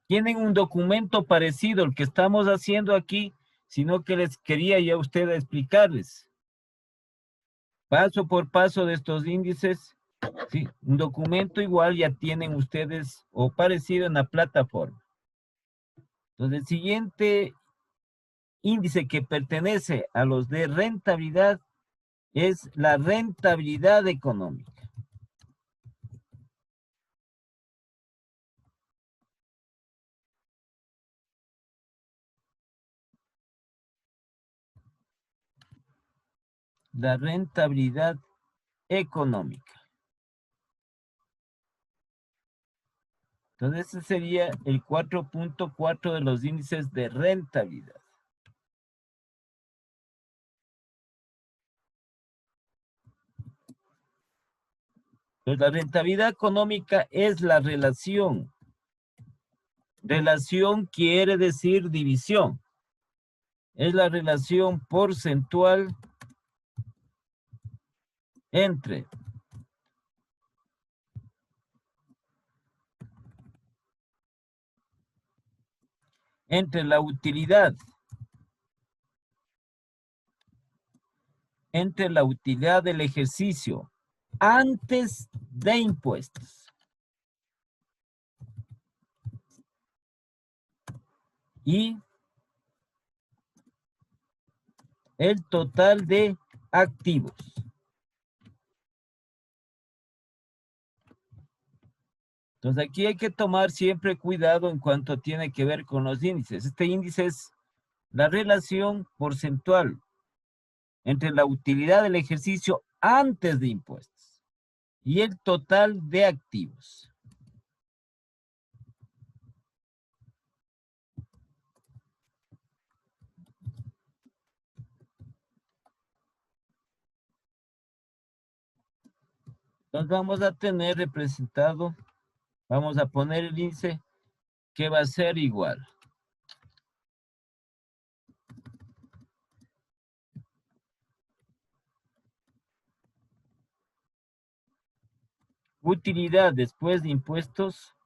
Tienen un documento parecido al que estamos haciendo aquí, sino que les quería ya usted explicarles. Paso por paso de estos índices. Sí, un documento igual ya tienen ustedes o parecido en la plataforma. Entonces, el siguiente índice que pertenece a los de rentabilidad es la rentabilidad económica. La rentabilidad económica. Entonces, ese sería el 4.4 de los índices de rentabilidad. Entonces, la rentabilidad económica es la relación. Relación quiere decir división. Es la relación porcentual entre la utilidad, del ejercicio antes de impuestos y el total de activos. Entonces aquí hay que tomar siempre cuidado en cuanto tiene que ver con los índices. Este índice es la relación porcentual entre la utilidad del ejercicio antes de impuestos y el total de activos. Entonces vamos a tener representado, vamos a poner el índice que va a ser igual. Utilidad después de impuestos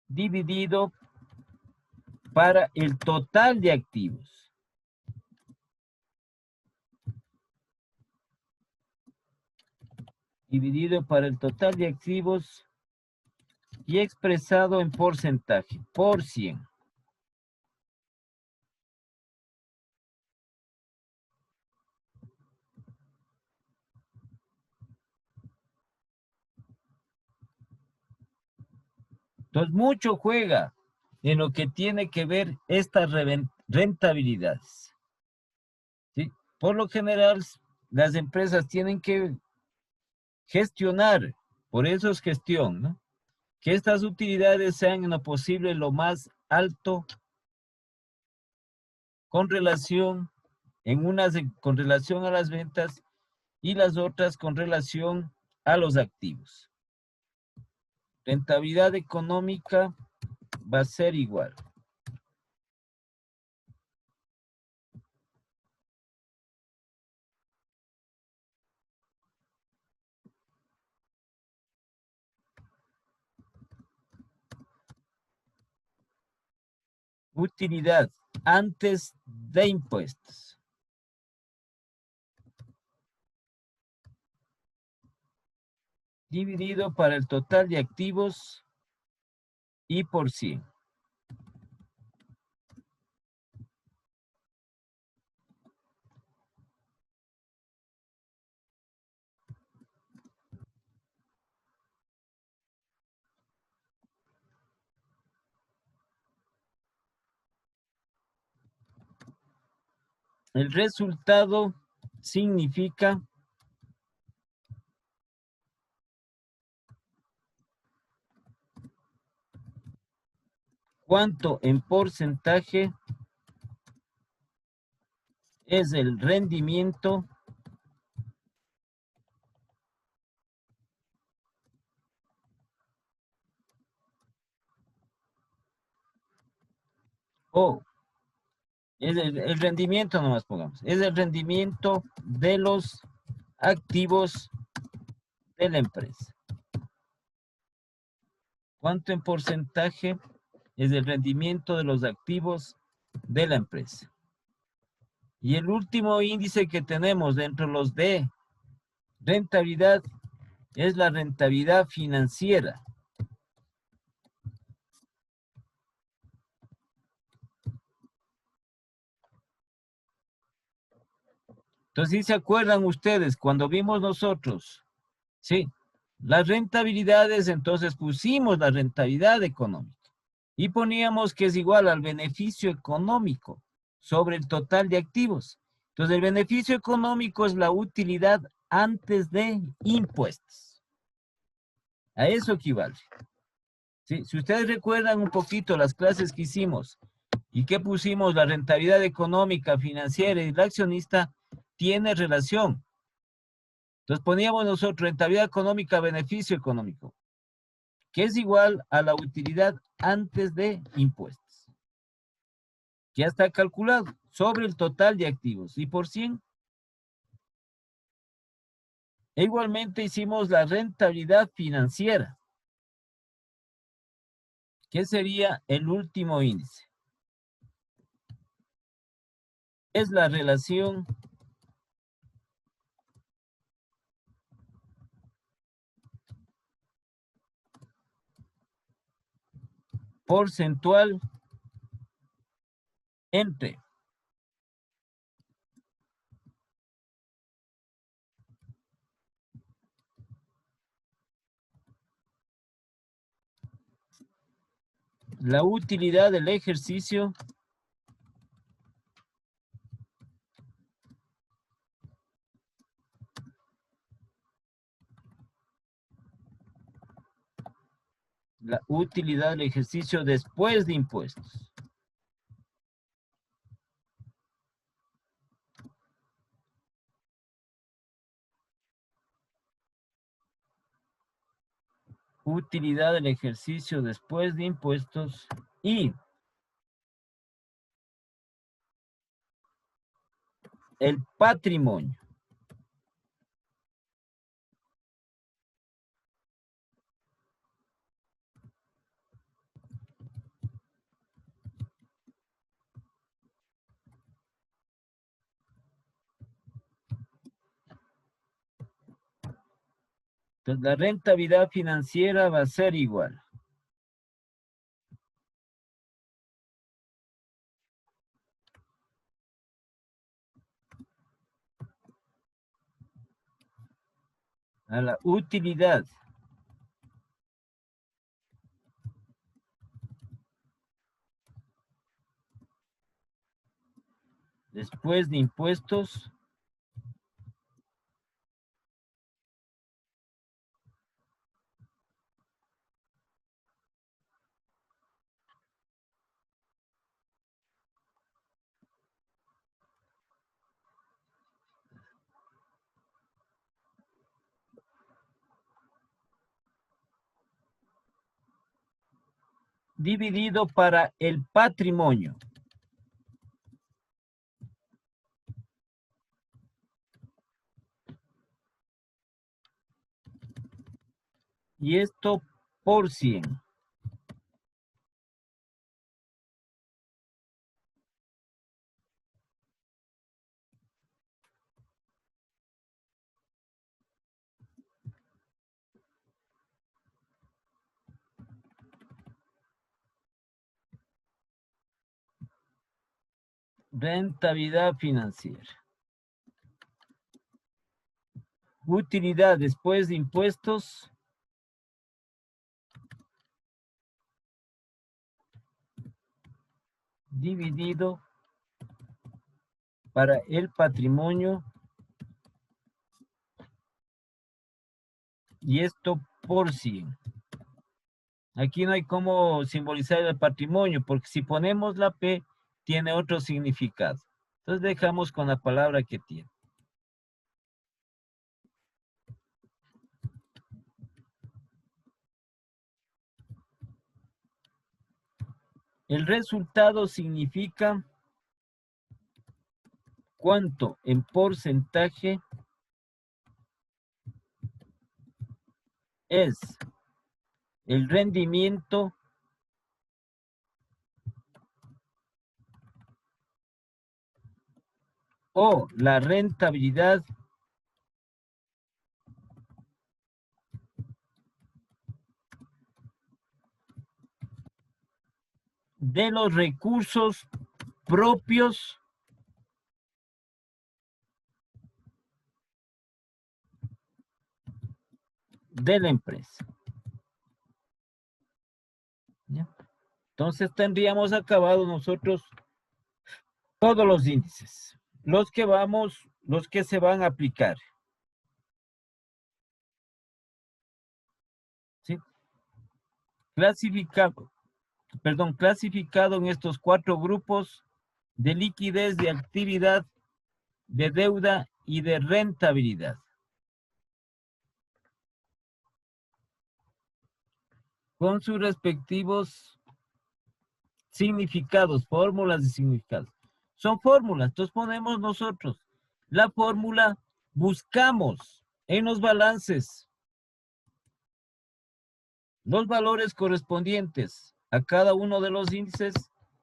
dividido para el total de activos. Dividido para el total de activos y expresado en porcentaje, por 100. Entonces, mucho juega en lo que tiene que ver estas rentabilidades. ¿Sí? Por lo general, las empresas tienen que gestionar, por eso es gestión, ¿no? Que estas utilidades sean en lo posible lo más alto con relación, con relación a las ventas y las otras con relación a los activos. Rentabilidad económica va a ser igual. Utilidad antes de impuestos. Dividido para el total de activos y por 100. El resultado significa cuánto en porcentaje es el rendimiento o es el rendimiento, nomás pongamos, es el rendimiento de los activos de la empresa. ¿Cuánto en porcentaje es el rendimiento de los activos de la empresa? Y el último índice que tenemos dentro de los de rentabilidad es la rentabilidad financiera. Entonces, ¿sí se acuerdan ustedes cuando vimos nosotros? Sí, las rentabilidades, entonces pusimos la rentabilidad económica y poníamos que es igual al beneficio económico sobre el total de activos. Entonces, el beneficio económico es la utilidad antes de impuestos. A eso equivale. ¿Sí? Si ustedes recuerdan un poquito las clases que hicimos y que pusimos la rentabilidad económica, financiera y la accionista, tiene relación. Entonces poníamos nosotros rentabilidad económica, beneficio económico, que es igual a la utilidad antes de impuestos. Ya está calculado sobre el total de activos y por 100. E igualmente hicimos la rentabilidad financiera, que sería el último índice. Es la relación porcentual entre la utilidad del ejercicio del ejercicio después de impuestos. Utilidad del ejercicio después de impuestos y el patrimonio. Entonces, la rentabilidad financiera va a ser igual a la utilidad después de impuestos dividido para el patrimonio. Y esto por 100. Rentabilidad financiera. Utilidad después de impuestos. Dividido para el patrimonio. Y esto por 100. Aquí no hay cómo simbolizar el patrimonio, porque si ponemos la P, tiene otro significado. Entonces dejamos con la palabra que tiene. El resultado significa cuánto en porcentaje es el rendimiento o la rentabilidad de los recursos propios de la empresa. ¿Ya? Entonces tendríamos acabado nosotros todos los índices, los que se van a aplicar. ¿Sí? Clasificado en estos 4 grupos de liquidez, de actividad, de deuda y de rentabilidad. Con sus respectivos significados, fórmulas de significados. Son fórmulas, entonces ponemos nosotros la fórmula, buscamos en los balances los valores correspondientes a cada uno de los índices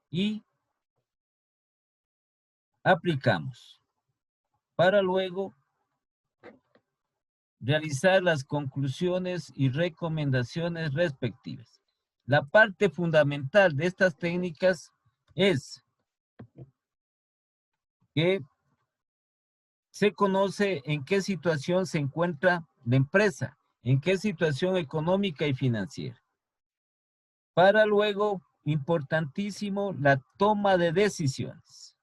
y aplicamos para luego realizar las conclusiones y recomendaciones respectivas. La parte fundamental de estas técnicas es que se conoce en qué situación se encuentra la empresa, en qué situación económica y financiera. Para luego, importantísimo, la toma de decisiones.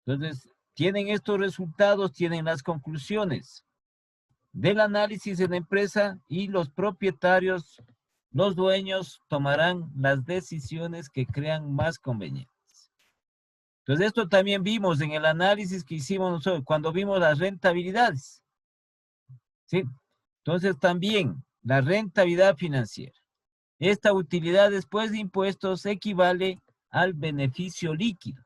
Entonces, tienen estos resultados, tienen las conclusiones del análisis de la empresa y los propietarios, los dueños, tomarán las decisiones que crean más convenientes. Entonces, esto también vimos en el análisis que hicimos nosotros cuando vimos las rentabilidades. ¿Sí? Entonces, también la rentabilidad financiera. Esta utilidad después de impuestos equivale al beneficio líquido.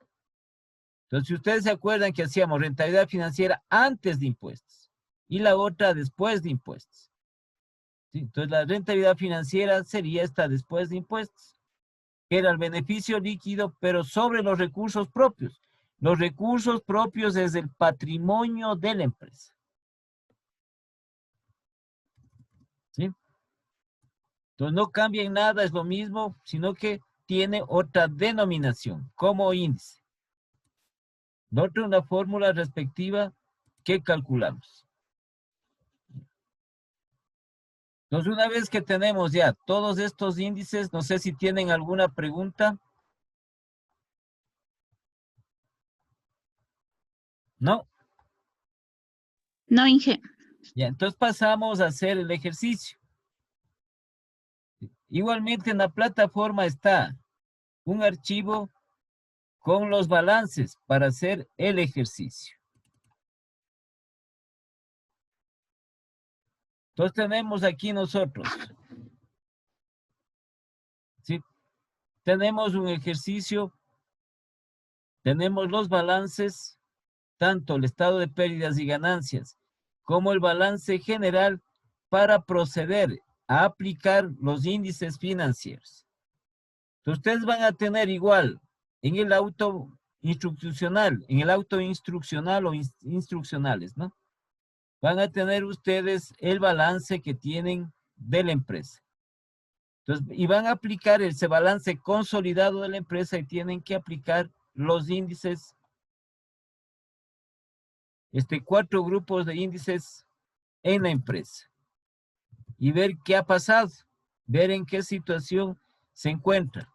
Entonces, si ustedes se acuerdan que hacíamos rentabilidad financiera antes de impuestos y la otra después de impuestos. ¿Sí? Entonces, la rentabilidad financiera sería esta después de impuestos, que era el beneficio líquido, pero sobre los recursos propios. Los recursos propios es el patrimonio de la empresa. ¿Sí? Entonces, no cambia en nada, es lo mismo, sino que tiene otra denominación, como índice. Nosotros una fórmula respectiva que calculamos. Entonces, una vez que tenemos ya todos estos índices, no sé si tienen alguna pregunta. ¿No? No, Inge. Ya, entonces pasamos a hacer el ejercicio. Igualmente en la plataforma está un archivo con los balances para hacer el ejercicio. Entonces tenemos aquí nosotros, ¿sí? tenemos un ejercicio, tenemos los balances, tanto el estado de pérdidas y ganancias, como el balance general para proceder a aplicar los índices financieros. Entonces, ustedes van a tener igual en el auto instruccional, en el auto instruccional o instruccionales, ¿no? Van a tener ustedes el balance que tienen de la empresa. Entonces, y van a aplicar ese balance consolidado de la empresa y tienen que aplicar los índices, 4 grupos de índices en la empresa. Y ver qué ha pasado, ver en qué situación se encuentra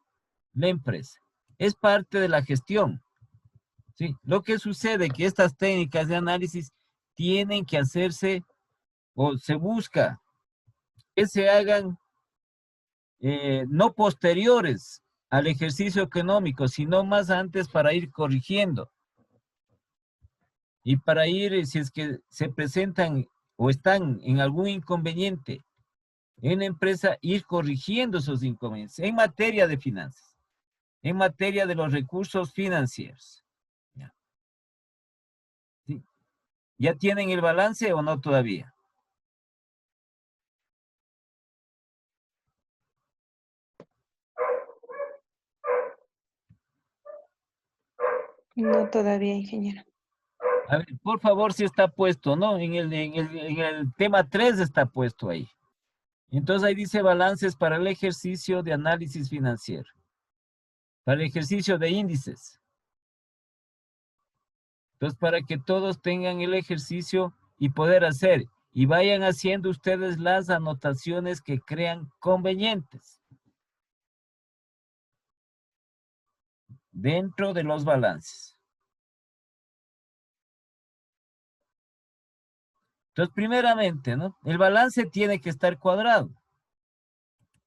la empresa. Es parte de la gestión. ¿Sí? Lo que sucede es que estas técnicas de análisis tienen que hacerse o se busca que se hagan no posteriores al ejercicio económico, sino más antes para ir corrigiendo y para ir, si es que se presentan o están en algún inconveniente en la empresa, ir corrigiendo esos inconvenientes en materia de finanzas, en materia de los recursos financieros. ¿Ya? ¿Sí? ¿Ya tienen el balance o no todavía? No todavía, ingeniero. A ver, por favor, si está puesto, ¿no? En el tema 3 está puesto ahí. Entonces ahí dice balances para el ejercicio de análisis financiero, para el ejercicio de índices. Entonces, para que todos tengan el ejercicio y poder hacer, y vayan haciendo ustedes las anotaciones que crean convenientes dentro de los balances. Entonces, primeramente, ¿no? El balance tiene que estar cuadrado.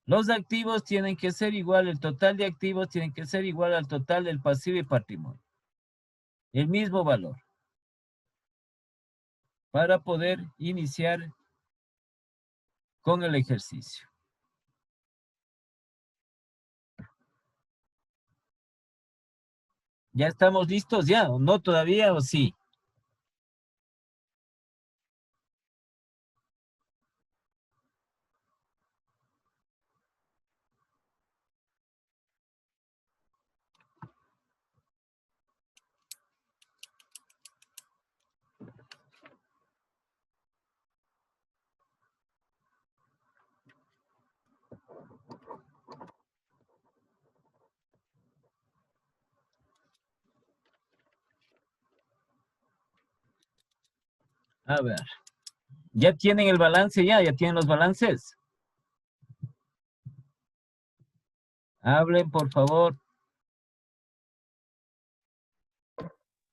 Los activos tienen que ser igual, el total de activos tiene que ser igual al total del pasivo y patrimonio. El mismo valor. Para poder iniciar con el ejercicio. ¿Ya estamos listos ya? ¿O no todavía o sí? A ver. ¿Ya tienen el balance ya? ¿Ya tienen los balances? Hablen, por favor.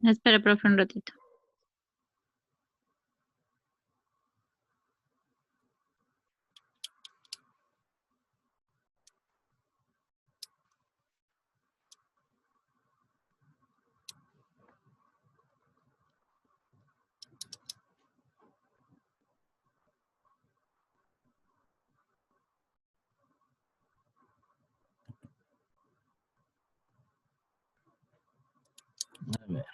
Espera, profe, un ratito. A ver.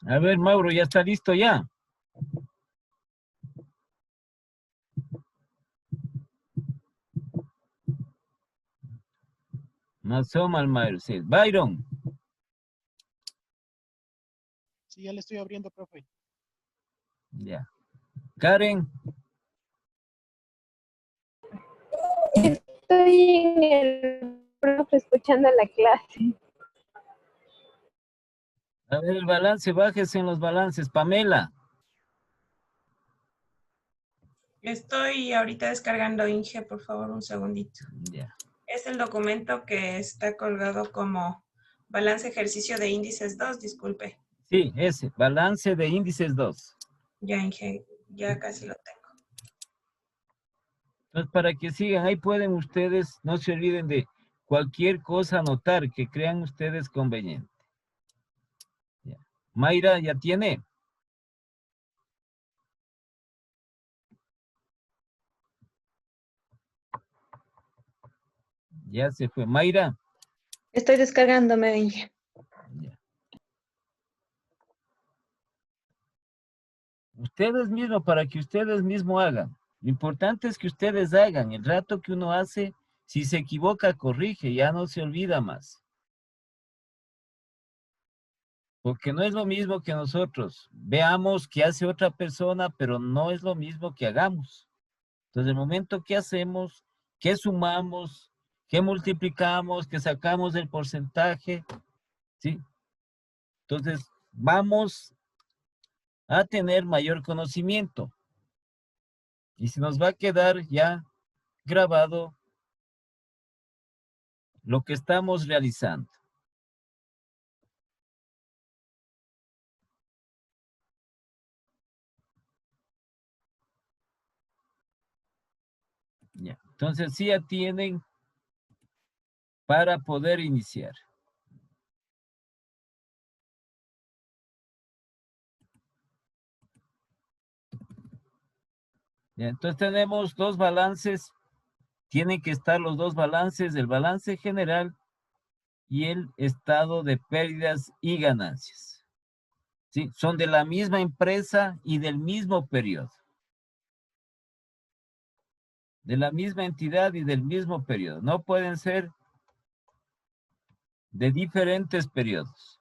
A ver, Mauro, ¿ya está listo ya? No asoma al Mauro, sí. Byron. Sí, ya le estoy abriendo, profe. Ya. Karen. Estoy en el profe escuchando la clase. A ver, el balance, bájese en los balances. Pamela. Estoy ahorita descargando Inge, por favor, un segundito. Ya. Es el documento que está colgado como balance ejercicio de índices 2, disculpe. Sí, ese, balance de índices 2. Ya Inge, ya casi lo tengo. Entonces, para que sigan, ahí pueden ustedes, no se olviden de cualquier cosa anotar que crean ustedes conveniente. Ya. Mayra, ¿ya tiene? Ya se fue. Mayra. Estoy descargándome. Ya. Ustedes mismos, para que ustedes mismos hagan. Lo importante es que ustedes hagan. El rato que uno hace, si se equivoca, corrige, ya no se olvida más. Porque no es lo mismo que nosotros veamos que hace otra persona, pero no es lo mismo que hagamos. Entonces, el momento que hacemos, que sumamos, que multiplicamos, que sacamos el porcentaje, ¿sí? Entonces, vamos a tener mayor conocimiento. Y se nos va a quedar ya grabado lo que estamos realizando. Ya. Entonces, sí ya tienen para poder iniciar. Ya, entonces tenemos dos balances. Tienen que estar los dos balances, el balance general y el estado de pérdidas y ganancias. ¿Sí? Son de la misma empresa y del mismo periodo. De la misma entidad y del mismo periodo. No pueden ser de diferentes periodos.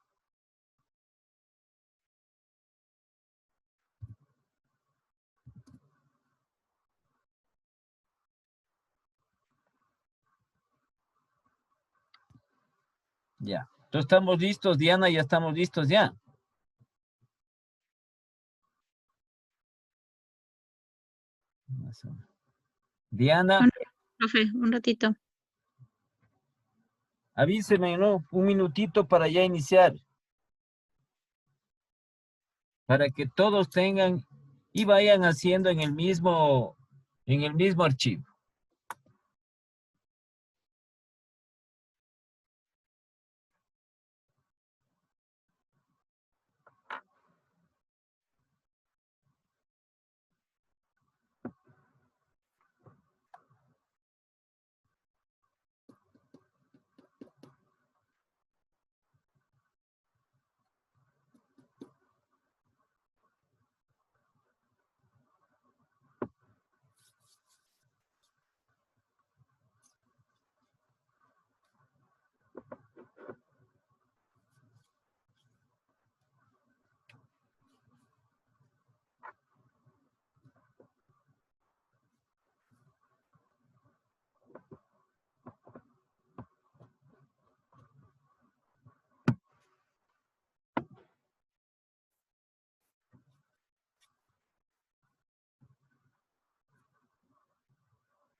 Ya. Entonces estamos listos, Diana, ya estamos listos ya. Diana, Profe, un ratito. avíseme, ¿no? Un minutito para ya iniciar. Para que todos tengan y vayan haciendo en el mismo archivo.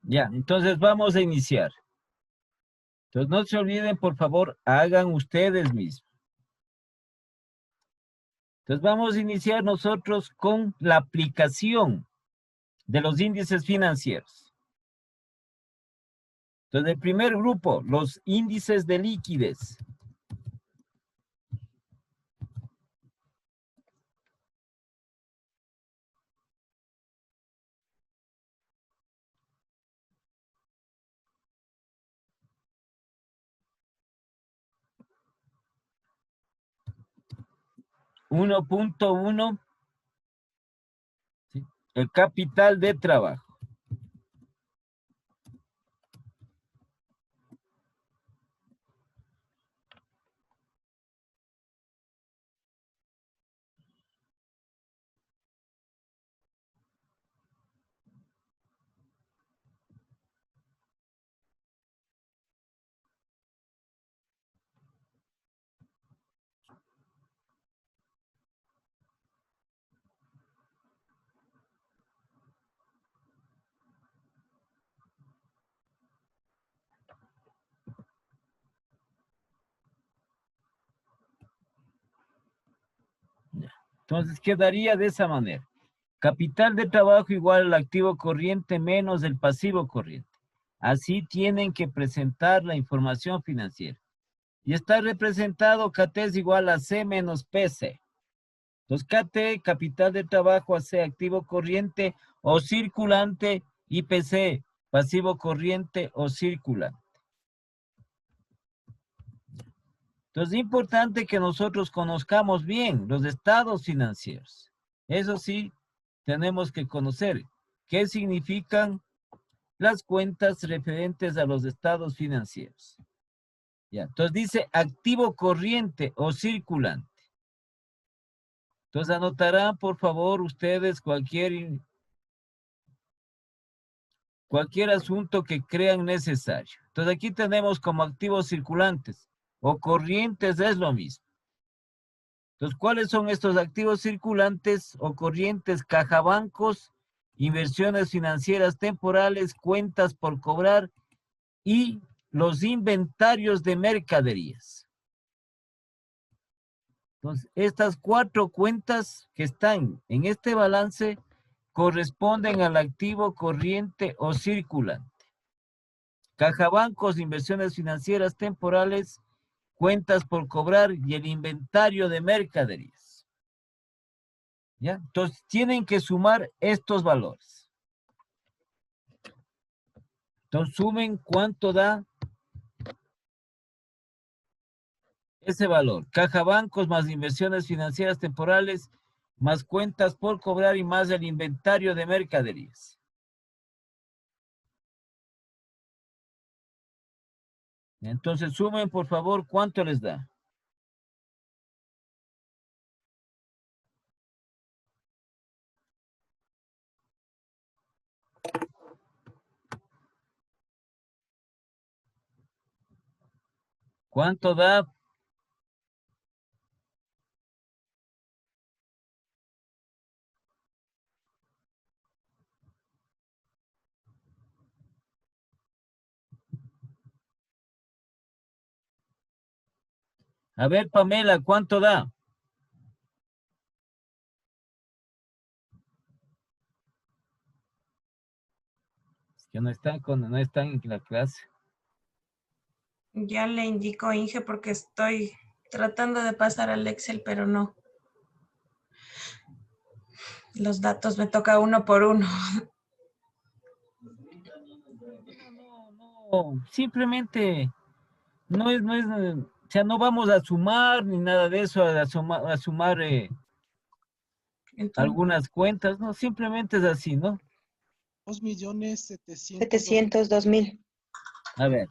Ya, entonces vamos a iniciar. Entonces no se olviden, por favor, hagan ustedes mismos. Entonces vamos a iniciar nosotros con la aplicación de los índices financieros. Entonces el primer grupo, los índices de liquidez. Uno punto uno, ¿sí? El capital de trabajo. 'Ya'. Entonces quedaría de esa manera. Capital de trabajo igual al activo corriente menos el pasivo corriente. Así tienen que presentar la información financiera. Y está representado KT es igual a C menos PC. Entonces, KT, capital de trabajo, AC, activo corriente o circulante, y PC, pasivo corriente o circulante. Entonces, es importante que nosotros conozcamos bien los estados financieros. Eso sí, tenemos que conocer qué significan las cuentas referentes a los estados financieros. Ya, entonces dice activo corriente o circulante. Entonces anotarán, por favor, ustedes cualquier asunto que crean necesario. Entonces aquí tenemos como activos circulantes o corrientes, es lo mismo. Entonces, ¿cuáles son estos activos circulantes o corrientes? Cajabancos, inversiones financieras temporales, cuentas por cobrar y los inventarios de mercaderías. Entonces, estas 4 cuentas que están en este balance corresponden al activo corriente o circulante. Cajabancos, inversiones financieras temporales, cuentas por cobrar y el inventario de mercaderías. ¿Ya? Entonces, tienen que sumar estos valores. Entonces, sumen cuánto da ese valor. Cajabancos más inversiones financieras temporales, más cuentas por cobrar y más el inventario de mercaderías. Entonces, sumen, por favor, cuánto les da. ¿Cuánto da? A ver, Pamela, ¿cuánto da? Es que no están en la clase. Ya le indico, Inge, porque estoy tratando de pasar al Excel, pero no. Los datos me toca uno por uno. No, simplemente o sea, no vamos a sumar ni nada de eso, a sumar Entonces, algunas cuentas, no, simplemente es así, ¿no? 2.700.000. 702.000. A ver.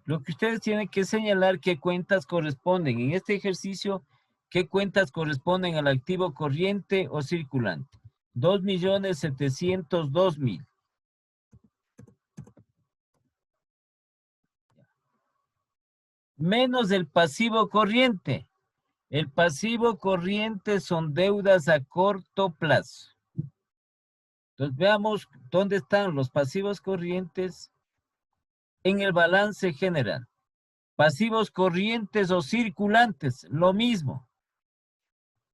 Lo que ustedes tienen que señalar qué cuentas corresponden. En este ejercicio, ¿qué cuentas corresponden al activo corriente o circulante? 2.702.000. Menos el pasivo corriente. El pasivo corriente son deudas a corto plazo. Entonces veamos dónde están los pasivos corrientes en el balance general. Pasivos corrientes o circulantes, lo mismo.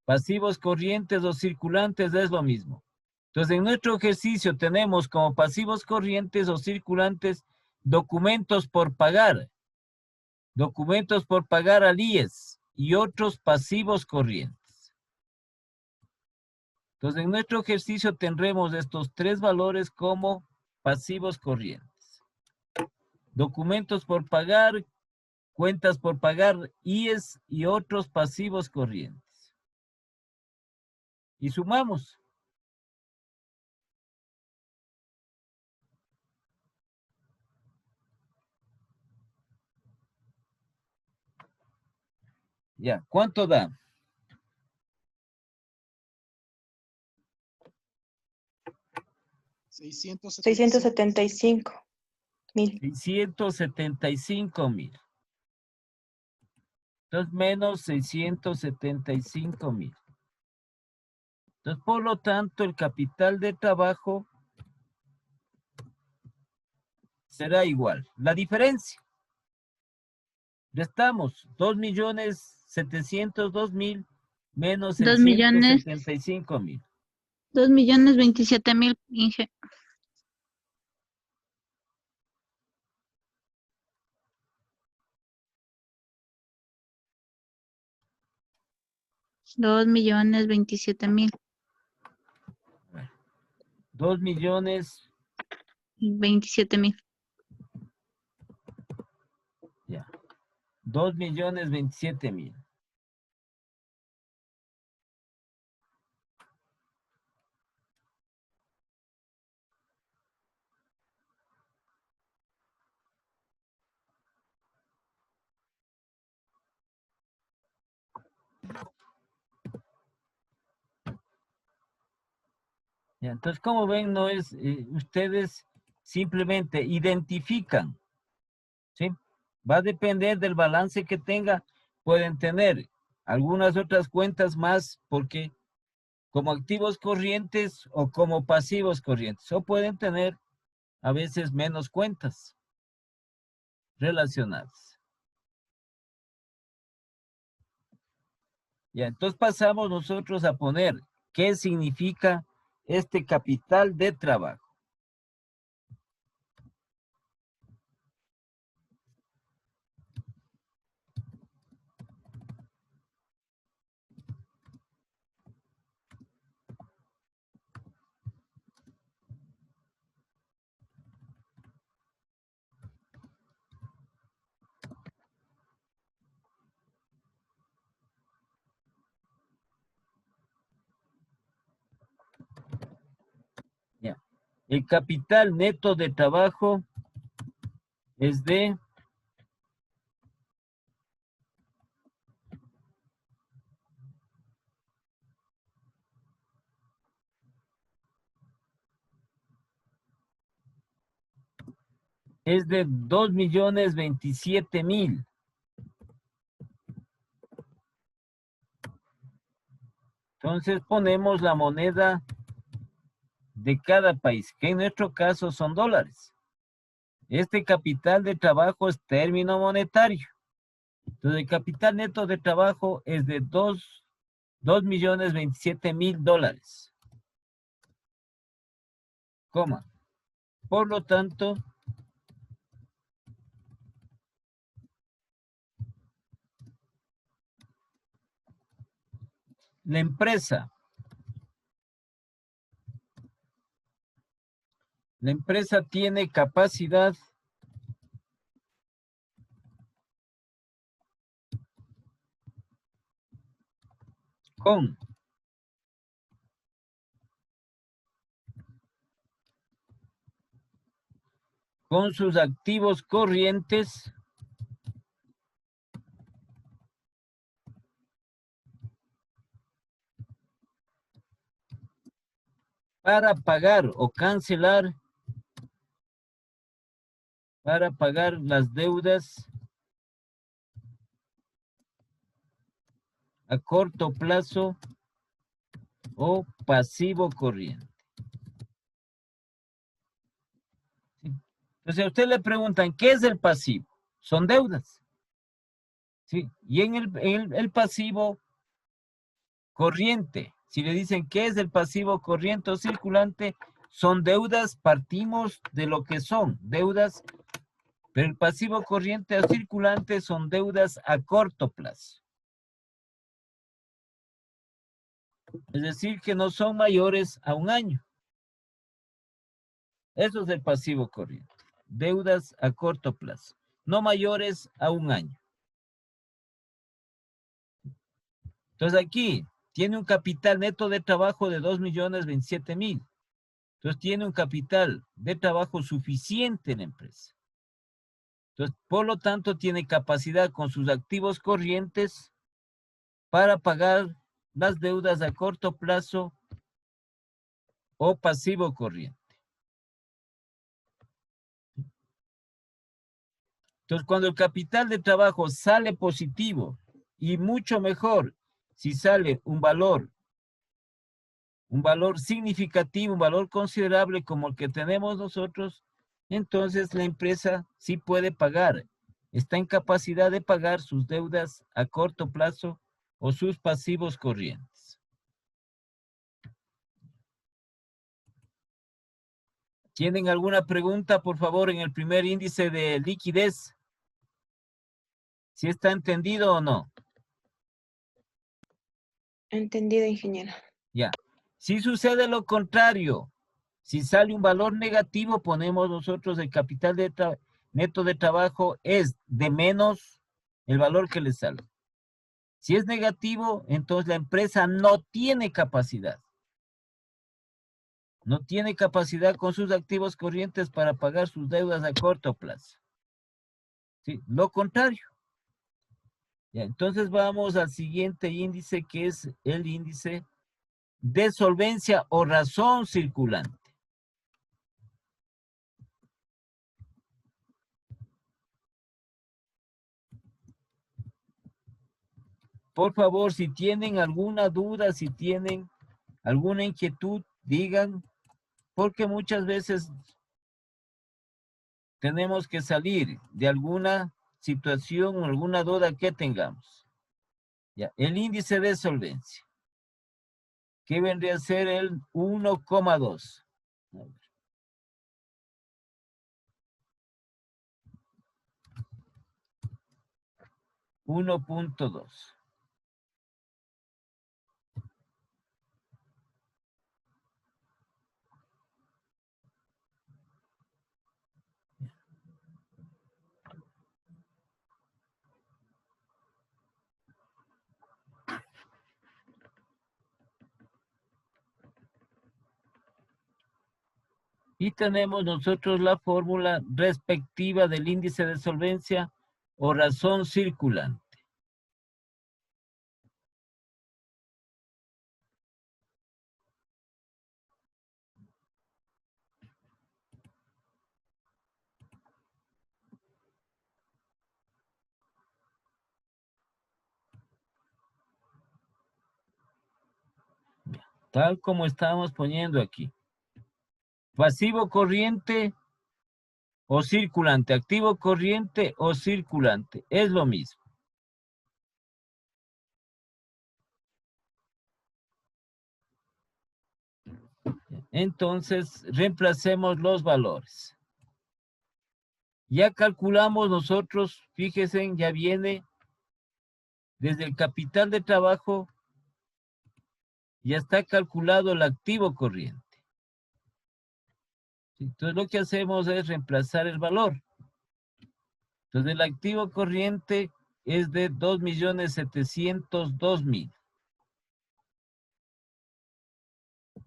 Pasivos corrientes o circulantes es lo mismo. Entonces, en nuestro ejercicio tenemos como pasivos corrientes o circulantes documentos por pagar al IES y otros pasivos corrientes. Entonces, en nuestro ejercicio tendremos estos 3 valores como pasivos corrientes. Documentos por pagar, cuentas por pagar, IES y otros pasivos corrientes. Y sumamos. Ya, ¿cuánto da? 675.000. 675.000. Entonces, menos 675.000. Entonces, por lo tanto, el capital de trabajo será igual. La diferencia. Restamos 2.702.000 menos el 175.000. 2.027.000, Inge. $2.027.000. 2.027.000. Ya. 2.027.000. Ya, entonces, como ven, no es, ustedes simplemente identifican, ¿sí? Va a depender del balance que tenga. Pueden tener algunas otras cuentas más porque como activos corrientes o como pasivos corrientes. O pueden tener a veces menos cuentas relacionadas. Ya, entonces pasamos nosotros a poner qué significa este capital de trabajo. Ya. El capital neto de trabajo es de $2.027.000. Entonces ponemos la moneda de cada país, que en nuestro caso son dólares. Este capital de trabajo es término monetario. Entonces el capital neto de trabajo es de $2.027.000. Coma. Por lo tanto, la empresa tiene capacidad con sus activos corrientes para pagar o cancelar, para pagar las deudas a corto plazo o pasivo corriente. ¿Sí? Entonces a usted le preguntan, ¿qué es el pasivo? Son deudas. ¿Sí? Y en el pasivo corriente, si le dicen qué es el pasivo corriente o circulante, son deudas, partimos de lo que son deudas, pero el pasivo corriente o circulante son deudas a corto plazo. Es decir, que no son mayores a un año. Eso es el pasivo corriente. Deudas a corto plazo, no mayores a un año. Entonces aquí tiene un capital neto de trabajo de 2.027.000. Entonces tiene un capital de trabajo suficiente en la empresa. Entonces, por lo tanto, tiene capacidad con sus activos corrientes para pagar las deudas a corto plazo o pasivo corriente. Entonces, cuando el capital de trabajo sale positivo, y mucho mejor si sale un valor significativo, un valor considerable como el que tenemos nosotros, entonces la empresa sí puede pagar. Está en capacidad de pagar sus deudas a corto plazo o sus pasivos corrientes. ¿Tienen alguna pregunta, por favor, en el primer índice de liquidez? ¿Sí está entendido o no? Entendido, ingeniero. Ya. Si sucede lo contrario, si sale un valor negativo, ponemos nosotros el capital neto de trabajo es de menos el valor que le sale. Si es negativo, entonces la empresa no tiene capacidad. No tiene capacidad con sus activos corrientes para pagar sus deudas a corto plazo. Sí, lo contrario. Ya, entonces vamos al siguiente índice, que es el índice de solvencia o razón circulante. Por favor, si tienen alguna duda, si tienen alguna inquietud, digan, porque muchas veces tenemos que salir de alguna situación o alguna duda que tengamos. Ya, el índice de solvencia, que vendría a ser el 1,2. 1,2. Y tenemos nosotros la fórmula respectiva del índice de solvencia o razón circulante. Tal como estamos poniendo aquí. Pasivo corriente o circulante, activo corriente o circulante, es lo mismo. Entonces, reemplacemos los valores. Ya calculamos nosotros, fíjense, ya viene desde el capital de trabajo, ya está calculado el activo corriente. Entonces, lo que hacemos es reemplazar el valor. Entonces, el activo corriente es de 2.702.000.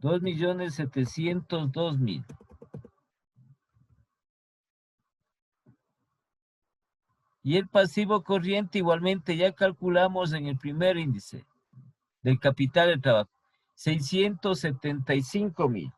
2.702.000. Y el pasivo corriente igualmente ya calculamos en el primer índice del capital de trabajo. 675.000.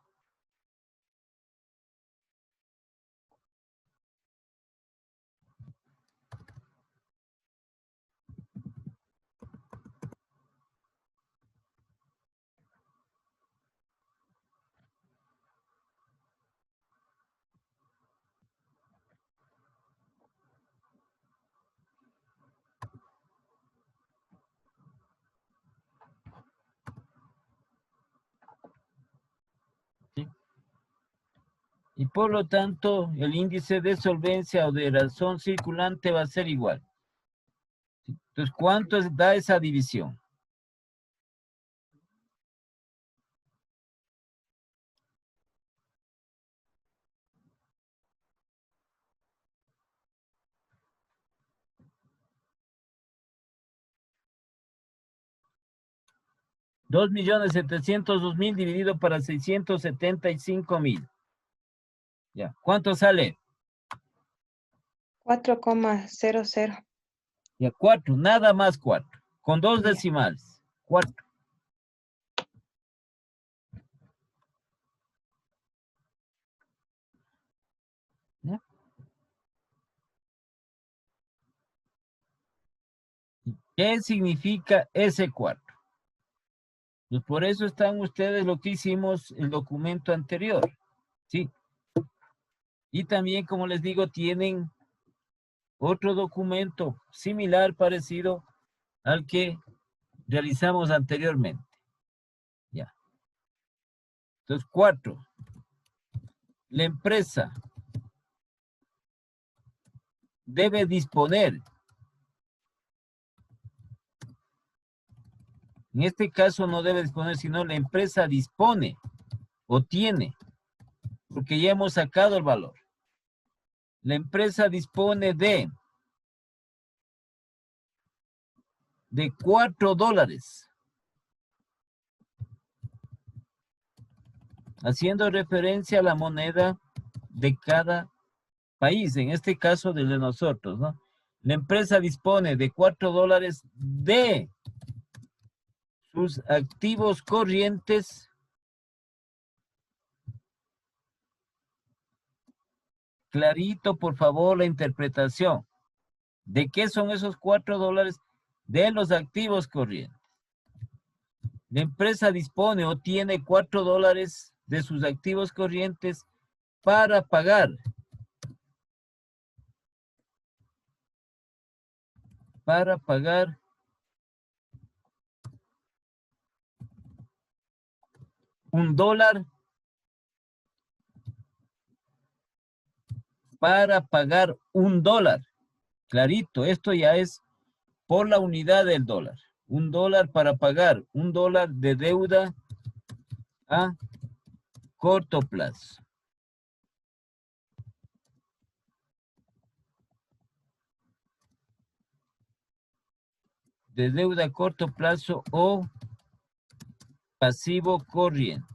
Y por lo tanto, el índice de solvencia o de razón circulante va a ser igual. Entonces, ¿cuánto da esa división? $2.702.000 dividido para 675.000. Ya, ¿cuánto sale? 4,00. Ya, 4, nada más 4. Con 2 Ya. decimales. 4. ¿Ya? ¿Qué significa ese 4? Pues por eso están ustedes lo que hicimos el documento anterior. ¿Sí? Y también, como les digo, tienen otro documento similar, parecido al que realizamos anteriormente. Ya. Entonces, 4. La empresa debe disponer. En este caso no debe disponer, sino la empresa dispone o tiene, porque ya hemos sacado el valor. La empresa dispone de $4, haciendo referencia a la moneda de cada país, en este caso del de nosotros, ¿no? La empresa dispone de $4 de sus activos corrientes clarito, por favor, la interpretación. ¿De qué son esos $4? De los activos corrientes. La empresa dispone o tiene $4 de sus activos corrientes para pagar. Para pagar $1. Para pagar $1. Clarito, esto ya es por la unidad del dólar. $1 para pagar $1 de deuda a corto plazo. De deuda a corto plazo o pasivo corriente.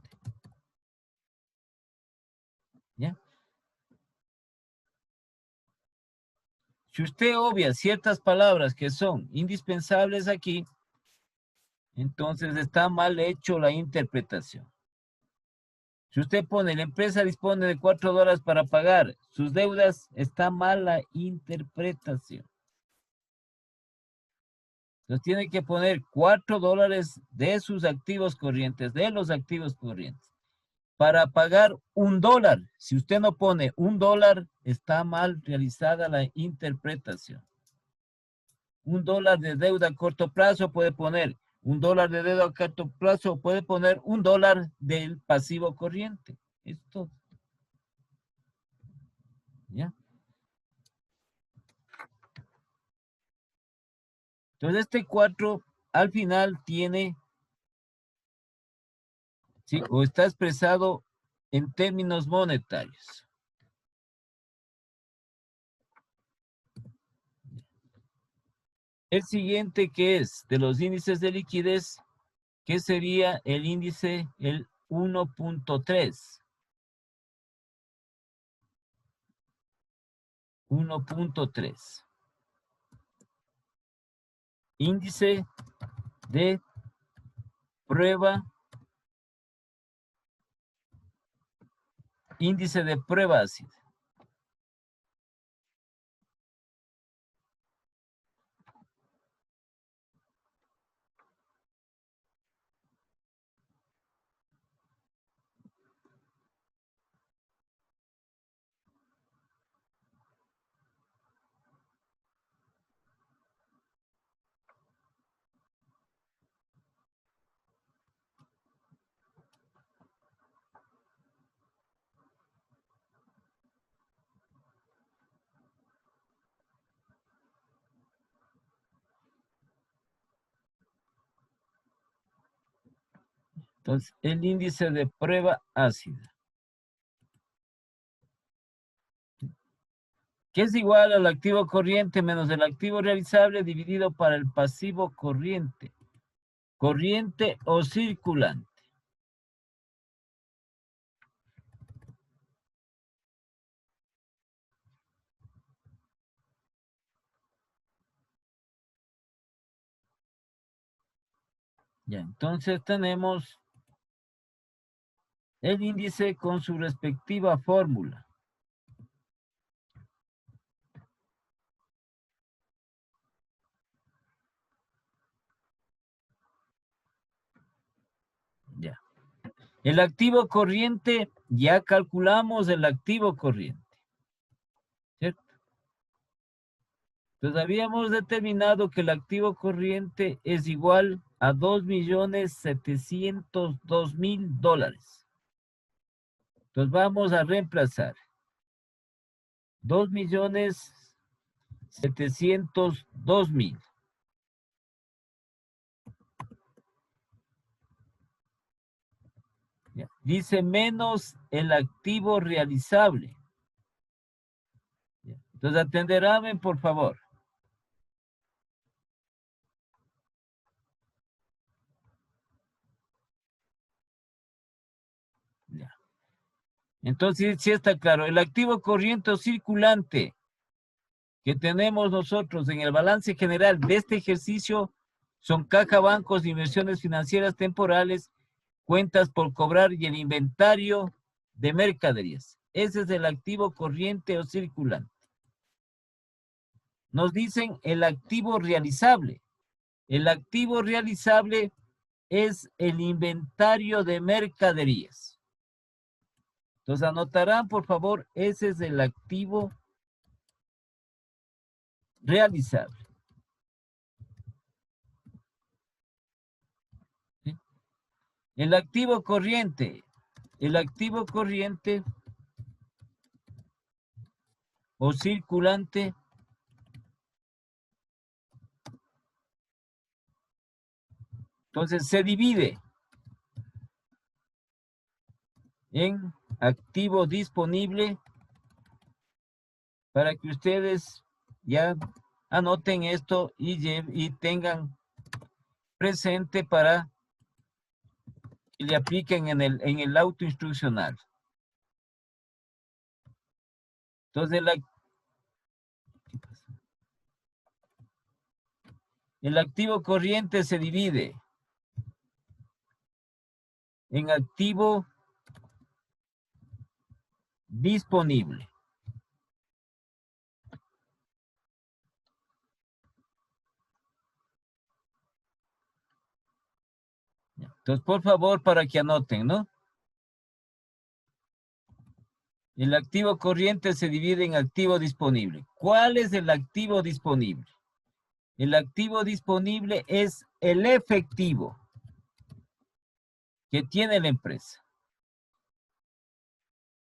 ¿Ya? Si usted obvia ciertas palabras que son indispensables aquí, entonces está mal hecho la interpretación. Si usted pone, la empresa dispone de $4 para pagar sus deudas, está mal la interpretación. Entonces tiene que poner $4 de sus activos corrientes, de los activos corrientes, para pagar $1. Si usted no pone $1, está mal realizada la interpretación. $1 de deuda a corto plazo puede poner $1 de deuda a corto plazo, puede poner $1 del pasivo corriente. Esto. ¿Ya? Entonces este 4 al final tiene, ¿sí? O está expresado en términos monetarios. El siguiente, que es de los índices de liquidez, que sería el índice, el 1.3. 1.3. Índice de prueba. Índice de prueba ácida. Entonces, el índice de prueba ácida, que es igual al activo corriente menos el activo realizable dividido para el pasivo corriente. Corriente o circulante. Ya, entonces tenemos el índice con su respectiva fórmula. El activo corriente, ya calculamos el activo corriente. Entonces habíamos determinado que el activo corriente es igual a $2.702.000. Entonces vamos a reemplazar 2.702.000. Ya. Dice menos el activo realizable. Ya. Entonces atenderán, por favor. Ya. Entonces, sí está claro, el activo corriente o circulante que tenemos nosotros en el balance general de este ejercicio son caja, bancos, inversiones financieras temporales, cuentas por cobrar y el inventario de mercaderías. Ese es el activo corriente o circulante. Nos dicen el activo realizable. El activo realizable es el inventario de mercaderías. Entonces anotarán, por favor, ese es el activo realizable. ¿Sí? El activo corriente o circulante entonces se divide en activo disponible para que ustedes ya anoten esto y tengan presente para que le apliquen en el auto instruccional. Entonces el activo corriente se divide en activo disponible. Entonces, por favor, para que anoten, ¿no? El activo corriente se divide en activo disponible. ¿Cuál es el activo disponible? El activo disponible es el efectivo que tiene la empresa.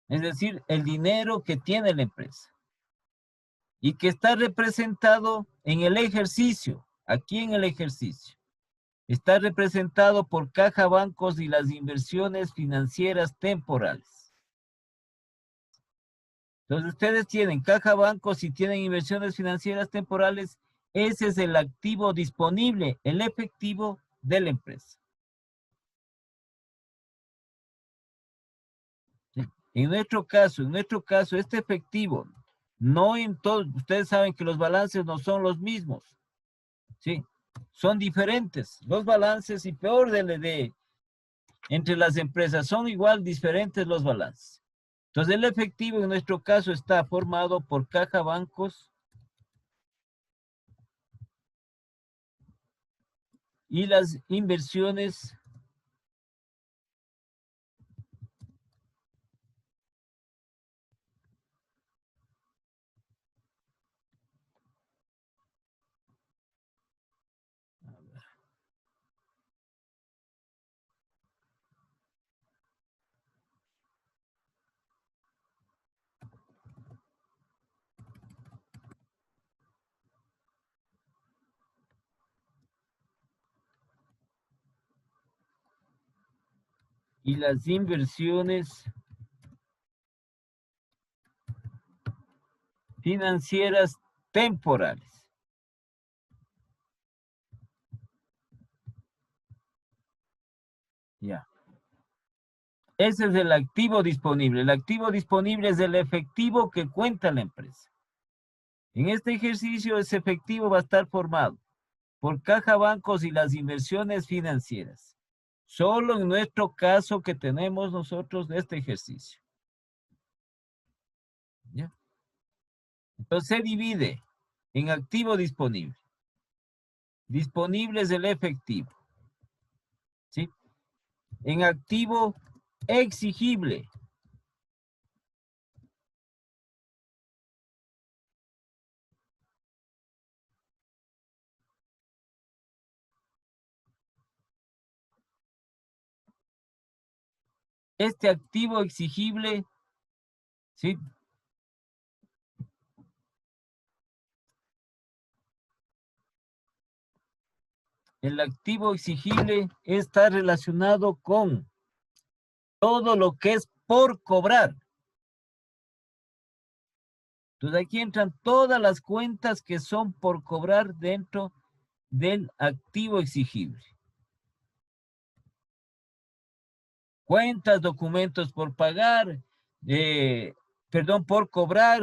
Es decir, el dinero que tiene la empresa. Y que está representado en el ejercicio, aquí en el ejercicio. Está representado por caja, bancos y las inversiones financieras temporales. Entonces ustedes tienen caja, bancos y tienen inversiones financieras temporales. Ese es el activo disponible, el efectivo de la empresa. ¿Sí? En nuestro caso, este efectivo, no en todos, ustedes saben que los balances no son los mismos. ¿Sí? Son diferentes. Los balances y peor entre las empresas son igual diferentes los balances. Entonces el efectivo en nuestro caso está formado por caja, bancos y las inversiones financieras temporales. Ya. Ese es el activo disponible. El activo disponible es el efectivo que cuenta la empresa. En este ejercicio, ese efectivo va a estar formado por caja, bancos y las inversiones financieras. Solo en nuestro caso que tenemos nosotros de este ejercicio. ¿Ya? Entonces se divide en activo disponible. Disponible es el efectivo. ¿Sí? En activo exigible. este activo exigible, ¿sí? El activo exigible está relacionado con todo lo que es por cobrar. Entonces aquí entran todas las cuentas que son por cobrar dentro del activo exigible. Cuentas, documentos por pagar, por cobrar,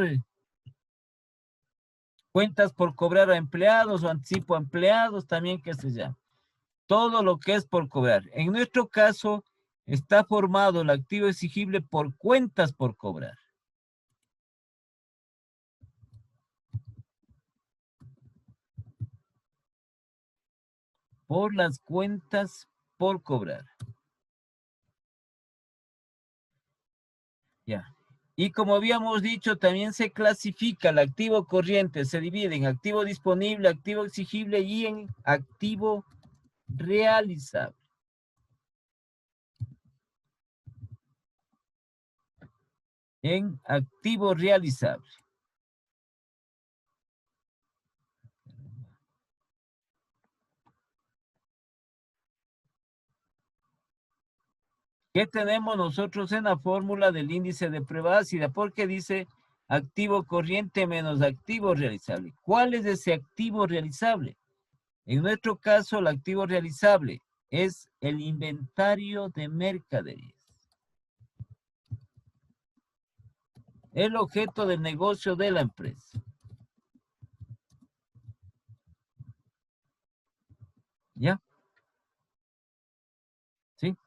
cuentas por cobrar a empleados o anticipo a empleados, también que se llama. Todo lo que es por cobrar. En nuestro caso, está formado el activo exigible por cuentas por cobrar. Por las cuentas por cobrar. Ya. Y como habíamos dicho, también se clasifica el activo corriente, se divide en activo disponible, activo exigible y en activo realizable. En activo realizable. ¿Qué tenemos nosotros en la fórmula del índice de prueba ácida? Porque dice activo corriente menos activo realizable. ¿Cuál es ese activo realizable? En nuestro caso, el activo realizable es el inventario de mercaderías. El objeto del negocio de la empresa. ¿Ya? ¿Sí?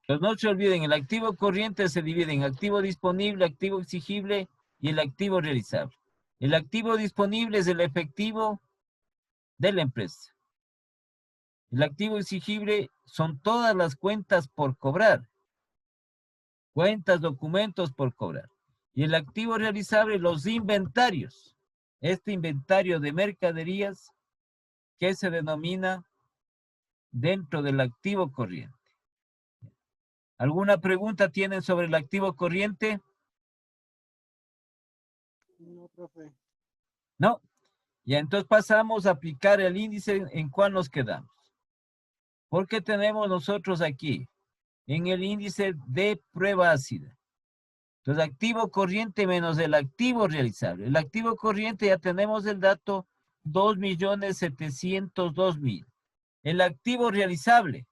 Pues no se olviden, el activo corriente se divide en activo disponible, activo exigible y el activo realizable. El activo disponible es el efectivo de la empresa. El activo exigible son todas las cuentas por cobrar. Cuentas, documentos por cobrar. Y el activo realizable, los inventarios. Este inventario de mercaderías que se denomina dentro del activo corriente. ¿Alguna pregunta tienen sobre el activo corriente? No, profe. No. Ya entonces pasamos a aplicar el índice en cuál nos quedamos. Porque tenemos nosotros aquí en el índice de prueba ácida. Entonces, activo corriente menos el activo realizable. El activo corriente ya tenemos el dato 2.702.000. El activo realizable.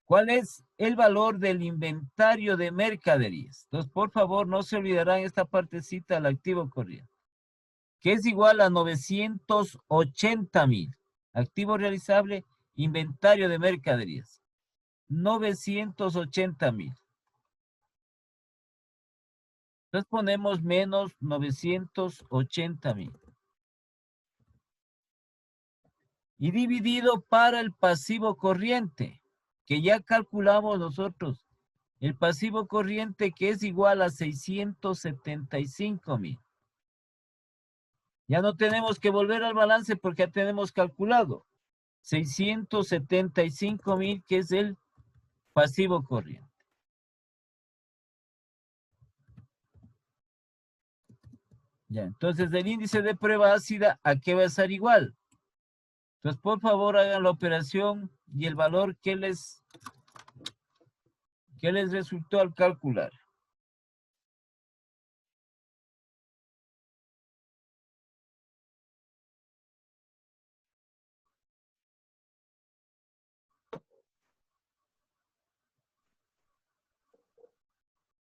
¿Cuál es el valor del inventario de mercaderías? Entonces, por favor, no se olvidarán esta partecita del activo corriente, que es igual a 980.000. Activo realizable, inventario de mercaderías. 980.000. Entonces ponemos menos 980.000. Y dividido para el pasivo corriente, que ya calculamos nosotros. El pasivo corriente que es igual a 675.000. Ya no tenemos que volver al balance porque ya tenemos calculado. 675.000 que es el pasivo corriente. Ya, entonces el índice de prueba ácida, ¿a qué va a ser igual? Entonces, por favor, hagan la operación y el valor que les resultó al calcular.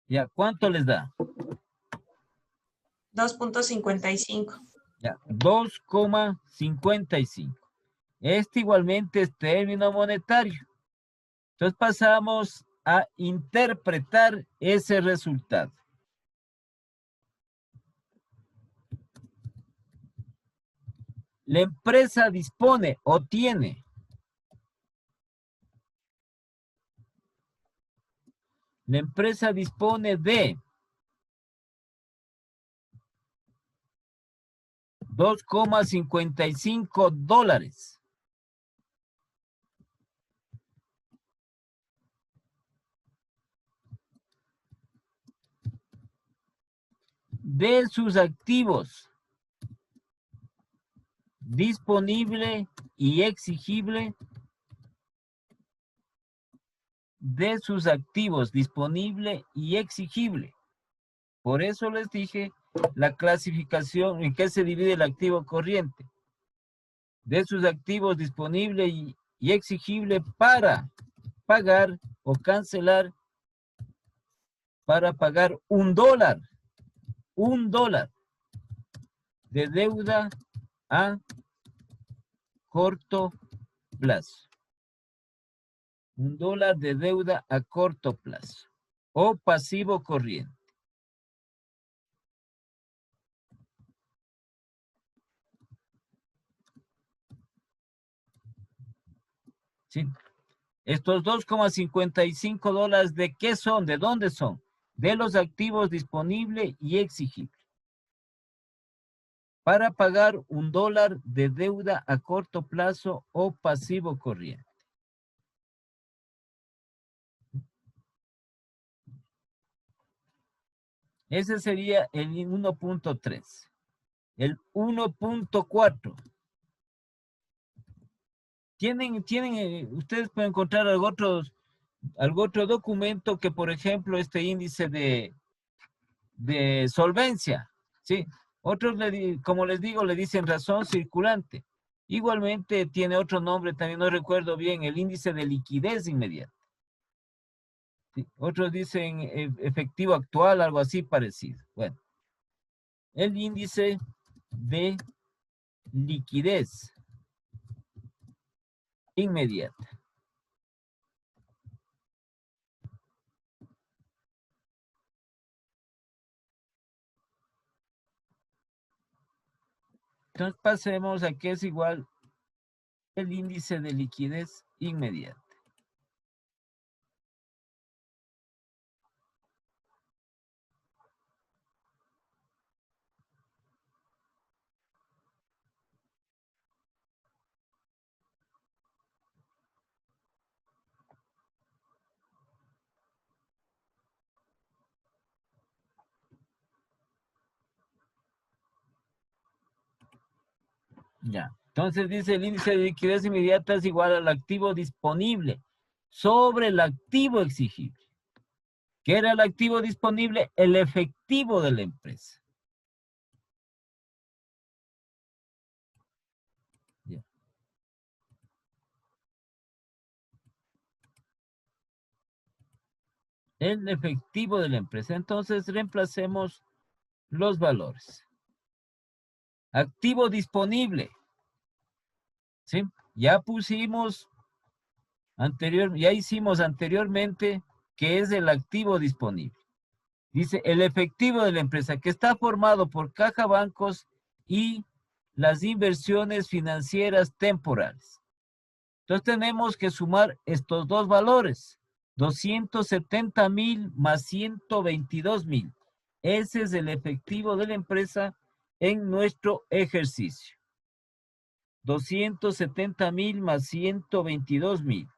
Ya, ¿cuánto les da? 2.55. Ya, 2,55. Este igualmente es término monetario. Entonces pasamos a interpretar ese resultado. La empresa dispone o tiene. La empresa dispone de $2,55. de sus activos disponible y exigible, de sus activos disponible y exigible. Por eso les dije la clasificación en que se divide el activo corriente. De sus activos disponible y exigible para pagar o cancelar, para pagar $1 de deuda a corto plazo. $1 de deuda a corto plazo o pasivo corriente. ¿Sí? Estos $2,55 ¿de qué son? ¿De dónde son? De los activos disponible y exigible. Para pagar $1 de deuda a corto plazo o pasivo corriente. Ese sería el 1.3. El 1.4. Ustedes pueden encontrar algún otro documento que, por ejemplo, este índice de solvencia, ¿sí? Otros, como les digo, le dicen razón circulante. Igualmente tiene otro nombre, también no recuerdo bien, el índice de liquidez inmediata. ¿Sí? Otros dicen efectivo actual, algo así parecido. Bueno, el índice de liquidez inmediata. Entonces pasemos a que es igual el índice de liquidez inmediata. Ya. Entonces dice el índice de liquidez inmediata es igual al activo disponible sobre el activo exigible. ¿Qué era el activo disponible? El efectivo de la empresa. Ya. El efectivo de la empresa. Entonces reemplacemos los valores. Activo disponible. ¿Sí? Ya pusimos ya hicimos anteriormente que es el activo disponible. Dice el efectivo de la empresa que está formado por caja bancos y las inversiones financieras temporales. Entonces tenemos que sumar estos dos valores. 270,000 más 122,000. Ese es el efectivo de la empresa en nuestro ejercicio. 270,000 más 122,000.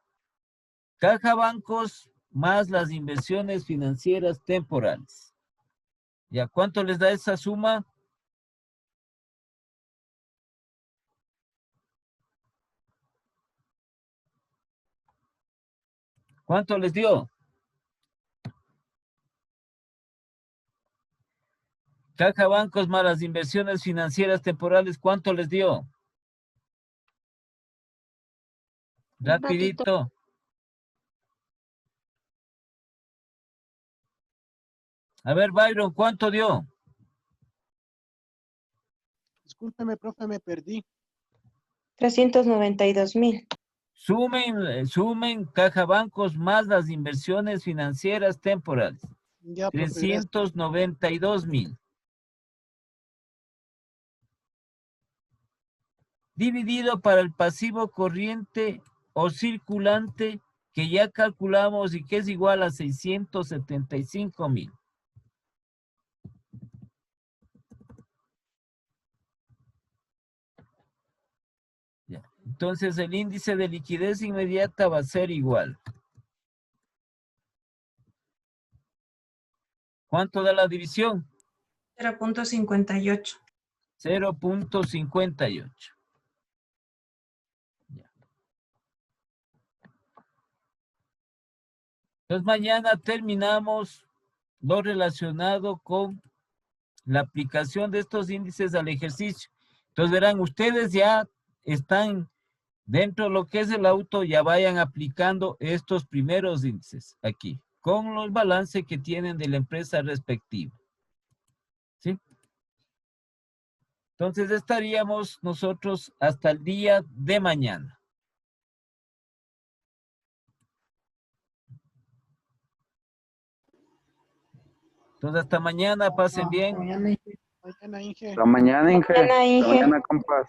Caja bancos más las inversiones financieras temporales. ¿Ya cuánto les da esa suma? ¿Cuánto les dio? Caja bancos más las inversiones financieras temporales, ¿cuánto les dio? Rapidito. A ver, Byron, ¿cuánto dio? Discúlpeme, profe, me perdí. 392,000. Sumen caja bancos más las inversiones financieras temporales. Ya, profe, gracias. 392,000. Dividido para el pasivo corriente o circulante que ya calculamos y que es igual a 675,000. Ya. Entonces el índice de liquidez inmediata va a ser igual. ¿Cuánto da la división? 0.58. 0.58. Ya. Entonces mañana terminamos lo relacionado con la aplicación de estos índices al ejercicio. Entonces verán, ustedes ya están dentro de lo que es el auto, ya vayan aplicando estos primeros índices aquí, con los balances que tienen de la empresa respectiva. ¿Sí? Entonces estaríamos nosotros hasta el día de mañana. Entonces hasta mañana, pasen bien. Mañana, Inge. La mañana, Inge. Mañana, Inge. La mañana, compas.